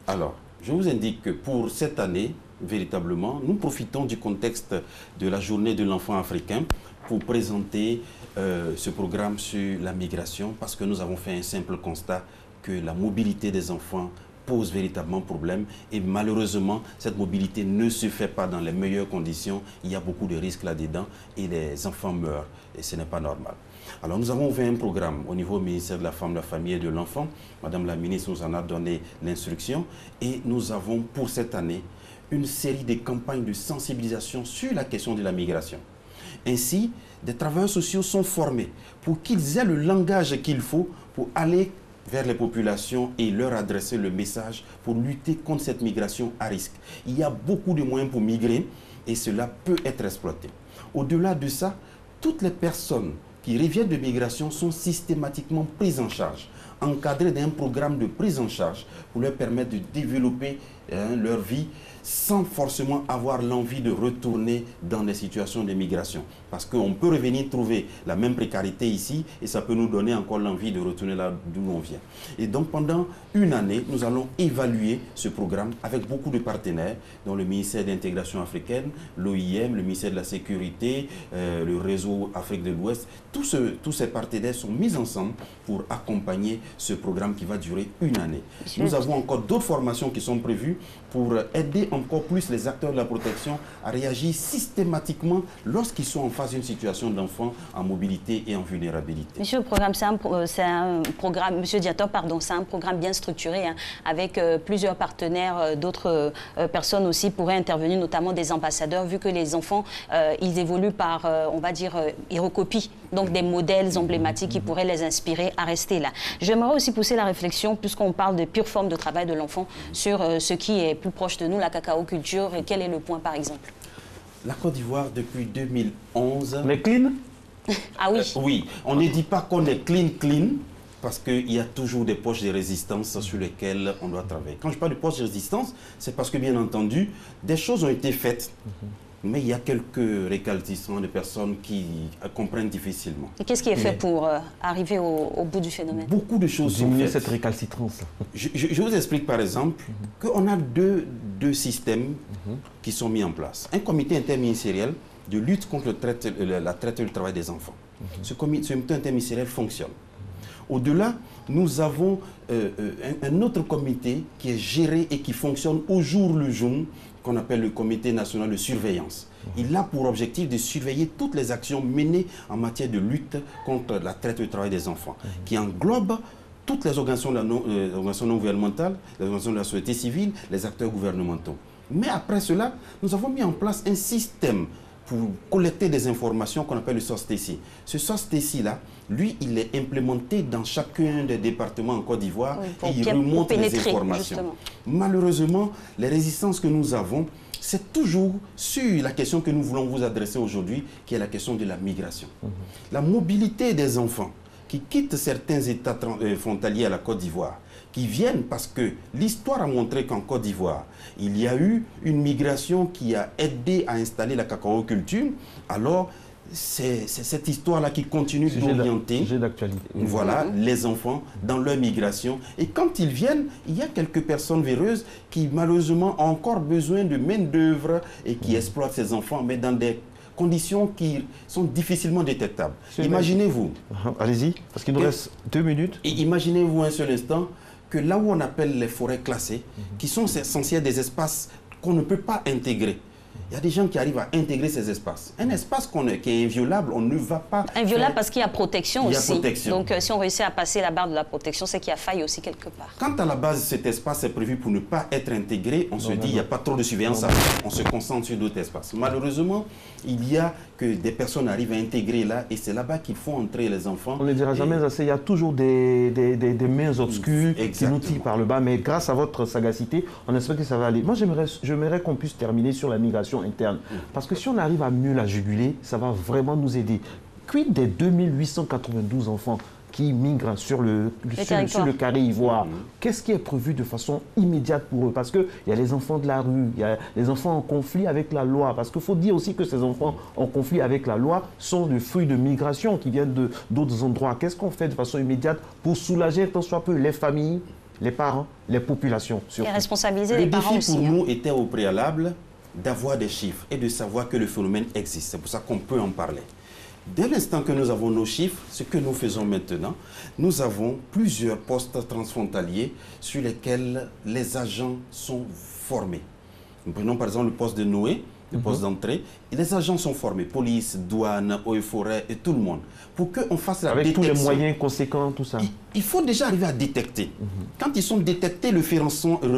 [SPEAKER 17] Alors, je vous indique que pour cette année, véritablement, nous profitons du contexte de la journée de l'enfant africain pour présenter ce programme sur la migration parce que nous avons fait un simple constat que la mobilité des enfants pose véritablement problème et malheureusement, cette mobilité ne se fait pas dans les meilleures conditions. Il y a beaucoup de risques là-dedans et les enfants meurent et ce n'est pas normal. Alors nous avons ouvert un programme au niveau du ministère de la Femme, de la Famille et de l'Enfant. Madame la ministre nous en a donné l'instruction et nous avons pour cette année une série de campagnes de sensibilisation sur la question de la migration. Ainsi, des travailleurs sociaux sont formés pour qu'ils aient le langage qu'il faut pour aller vers les populations et leur adresser le message pour lutter contre cette migration à risque. Il y a beaucoup de moyens pour migrer et cela peut être exploité. Au-delà de ça, toutes les personnes qui reviennent de migration sont systématiquement prises en charge, encadrées d'un programme de prise en charge pour leur permettre de développer leur vie sans forcément avoir l'envie de retourner dans des situations de migration. Parce qu'on peut revenir trouver la même précarité ici et ça peut nous donner encore l'envie de retourner là d'où on vient. Et donc pendant une année, nous allons évaluer ce programme avec beaucoup de partenaires, dont le ministère de l'Intégration africaine, l'OIM, le ministère de la Sécurité, le réseau Afrique de l'Ouest. Tous ces partenaires sont mis ensemble pour accompagner ce programme qui va durer une année. Nous avons encore d'autres formations qui sont prévues pour aider encore plus les acteurs de la protection à réagir systématiquement lorsqu'ils sont en face d'une situation d'enfant en mobilité et en vulnérabilité.
[SPEAKER 1] Monsieur le programme, c'est un programme, Monsieur Diator, pardon, c'est un programme bien structuré hein, avec plusieurs partenaires, d'autres personnes aussi pourraient intervenir, notamment des ambassadeurs, vu que les enfants, ils évoluent par, on va dire, ils recopient donc des modèles emblématiques qui pourraient les inspirer à rester là. J'aimerais aussi pousser la réflexion, puisqu'on parle de pure forme de travail de l'enfant, sur ce qui est plus proche de nous, la cacao-culture, et quel est le point par exemple?
[SPEAKER 17] La Côte d'Ivoire, depuis 2011...
[SPEAKER 3] Mais clean?
[SPEAKER 1] Ah oui.
[SPEAKER 17] Oui, on ne dit pas qu'on est clean, parce qu'il y a toujours des poches de résistance sur lesquelles on doit travailler. Quand je parle de poches de résistance, c'est parce que, bien entendu, des choses ont été faites, mais il y a quelques récalcitrants de personnes qui comprennent difficilement.
[SPEAKER 1] Et qu'est-ce qui est fait pour arriver au bout du phénomène?
[SPEAKER 17] Beaucoup de choses sont faites.
[SPEAKER 3] Cette récalcitrance.
[SPEAKER 17] Je vous explique par exemple qu'on a deux systèmes qui sont mis en place. Un comité interministériel de lutte contre la traite et le travail des enfants. Ce comité interministériel fonctionne. Au-delà, nous avons un autre comité qui est géré et qui fonctionne au jour le jour, qu'on appelle le comité national de surveillance. Il a pour objectif de surveiller toutes les actions menées en matière de lutte contre la traite et le travail des enfants, qui englobe toutes les organisations non gouvernementales, les organisations de la société civile, les acteurs gouvernementaux. Mais après cela, nous avons mis en place un système pour collecter des informations qu'on appelle le SOSTECI. Ce SOSTECI-là, lui, il est implémenté dans chacun des départements en Côte d'Ivoire et il remonte les informations. Justement. Malheureusement, les résistances que nous avons, c'est toujours sur la question que nous voulons vous adresser aujourd'hui, qui est la question de la migration. La mobilité des enfants qui quittent certains États frontaliers à la Côte d'Ivoire, qui viennent parce que l'histoire a montré qu'en Côte d'Ivoire, il y a eu une migration qui a aidé à installer la cacao-culture. Alors, c'est cette histoire-là qui continue d'orienter voilà, les enfants dans leur migration. Et quand ils viennent, il y a quelques personnes véreuses qui malheureusement ont encore besoin de main-d'œuvre et qui exploitent ces enfants, mais dans des conditions qui sont difficilement détectables. Imaginez-vous.
[SPEAKER 3] Allez-y, parce qu'il nous reste 2 minutes.
[SPEAKER 17] Et imaginez-vous un seul instant que là où on appelle les forêts classées, qui sont censées des espaces qu'on ne peut pas intégrer, il y a des gens qui arrivent à intégrer ces espaces. Un espace qui est inviolable, on ne va pas...
[SPEAKER 1] Inviolable parce qu'il y a protection aussi.
[SPEAKER 17] Il y a protection.
[SPEAKER 1] Donc si on réussit à passer la barre de la protection, c'est qu'il y a faille aussi quelque part.
[SPEAKER 17] Quand à la base cet espace est prévu pour ne pas être intégré, on se dit il n'y a pas trop de surveillance à faire. On se concentre sur d'autres espaces. Malheureusement, il y a que des personnes arrivent à intégrer là et c'est là-bas qu'il faut entrer les enfants.
[SPEAKER 3] On ne dira jamais assez, il y a toujours des mains obscures qui nous tirent par le bas, mais grâce à votre sagacité, on espère que ça va aller. Moi, j'aimerais qu'on puisse terminer sur la migration interne, parce que si on arrive à mieux la juguler, ça va vraiment nous aider. Quid des 2892 enfants qui migrent sur le carré ivoire? Qu'est-ce qui est prévu de façon immédiate pour eux? Parce qu'il y a les enfants de la rue, il y a les enfants en conflit avec la loi. Parce qu'il faut dire aussi que ces enfants en conflit avec la loi sont le fruit de migration qui viennent d'autres endroits. Qu'est-ce qu'on fait de façon immédiate pour soulager tant soit peu les familles, les parents, les populations surtout?
[SPEAKER 1] Et responsabiliser les parents aussi.
[SPEAKER 17] Le défi pour nous était au préalable d'avoir des chiffres et de savoir que le phénomène existe. C'est pour ça qu'on peut en parler. Dès l'instant que nous avons nos chiffres, ce que nous faisons maintenant, nous avons plusieurs postes transfrontaliers sur lesquels les agents sont formés. Nous prenons par exemple le poste de Noé, le poste d'entrée, et les agents sont formés, police, douane, eaux et forêt et tout le monde, pour qu'on fasse la détection.
[SPEAKER 3] Avec tous les moyens conséquents, tout ça.
[SPEAKER 17] Il faut déjà arriver à détecter. Quand ils sont détectés, le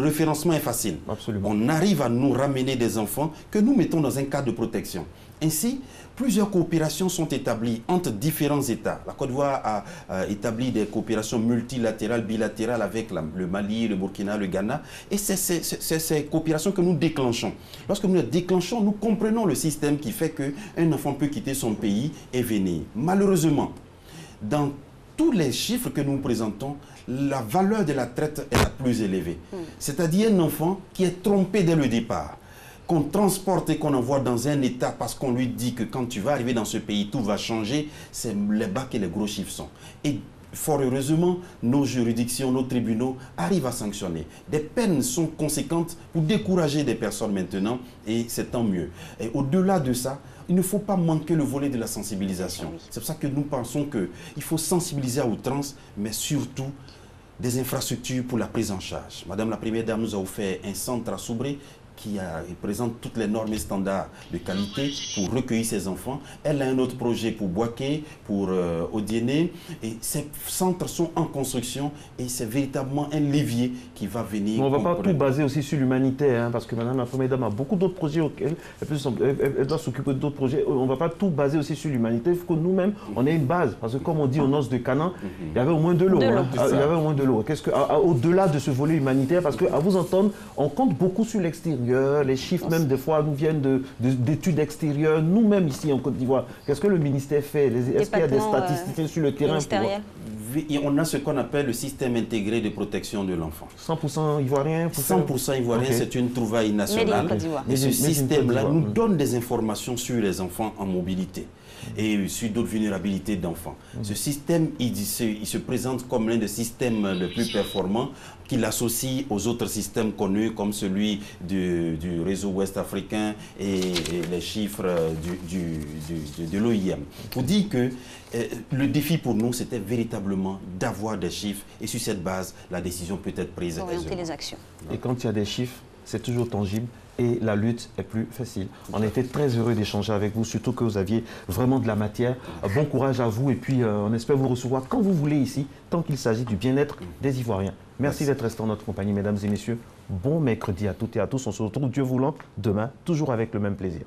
[SPEAKER 17] référencement est facile.
[SPEAKER 3] Absolument.
[SPEAKER 17] On arrive à nous ramener des enfants que nous mettons dans un cadre de protection. Ainsi, plusieurs coopérations sont établies entre différents États. La Côte d'Ivoire a établi des coopérations multilatérales, bilatérales avec le Mali, le Burkina, le Ghana. Et c'est ces coopérations que nous déclenchons. Lorsque nous les déclenchons, nous comprenons le système qui fait qu'un enfant peut quitter son pays et venir. Malheureusement, dans tous les chiffres que nous présentons, la valeur de la traite est la plus élevée. C'est-à-dire un enfant qui est trompé dès le départ, qu'on transporte et qu'on envoie dans un état parce qu'on lui dit que quand tu vas arriver dans ce pays, tout va changer, c'est là-bas que les gros chiffres sont. Et fort heureusement, nos juridictions, nos tribunaux arrivent à sanctionner. Des peines sont conséquentes pour décourager des personnes maintenant et c'est tant mieux. Et au-delà de ça, il ne faut pas manquer le volet de la sensibilisation. C'est pour ça que nous pensons qu'il faut sensibiliser à outrance, mais surtout des infrastructures pour la prise en charge. Madame la Première Dame nous a offert un centre à Soubré qui présente toutes les normes et standards de qualité pour recueillir ces enfants. Elle a un autre projet pour Boaké, pour Odiéné. Et ces centres sont en construction et c'est véritablement un levier qui va venir.
[SPEAKER 3] Mais on ne va pas tout baser aussi sur l'humanitaire, hein, parce que Madame la Première Dame a beaucoup d'autres projets auxquels elle doit s'occuper d'autres projets. On ne va pas tout baser aussi sur l'humanité. Il faut que nous-mêmes, on ait une base. Parce que comme on dit aux noces de Canaan, il y avait au moins de l'eau. Hein. Il y avait au moins de l'eau. Au-delà de ce volet humanitaire, parce qu'à vous entendre, on compte beaucoup sur l'extérieur. Les chiffres même des fois nous viennent d'études extérieures, nous-mêmes ici en Côte d'Ivoire. Qu'est-ce que le ministère fait? Est-ce qu'il y a des statistiques sur le terrain
[SPEAKER 17] On a ce qu'on appelle le système intégré de protection de l'enfant.
[SPEAKER 3] 100% ivoirien
[SPEAKER 17] 100% ivoirien, okay. C'est une trouvaille nationale. Et ce système-là nous donne des informations sur les enfants en mobilité et sur d'autres vulnérabilités d'enfants. Ce système, il se présente comme l'un des systèmes les plus performants qu'il associe aux autres systèmes connus comme celui du réseau ouest africain et les chiffres de l'OIM. Pour dire que le défi pour nous, c'était véritablement d'avoir des chiffres et sur cette base, la décision peut être prise.
[SPEAKER 1] Orienter les actions.
[SPEAKER 3] Et quand il y a des chiffres, c'est toujours tangible et la lutte est plus facile. On a été très heureux d'échanger avec vous, surtout que vous aviez vraiment de la matière. Bon courage à vous et puis on espère vous recevoir quand vous voulez ici, tant qu'il s'agit du bien-être des Ivoiriens. Merci d'être restés en notre compagnie, mesdames et messieurs. Bon mercredi à toutes et à tous. On se retrouve, Dieu voulant, demain, toujours avec le même plaisir.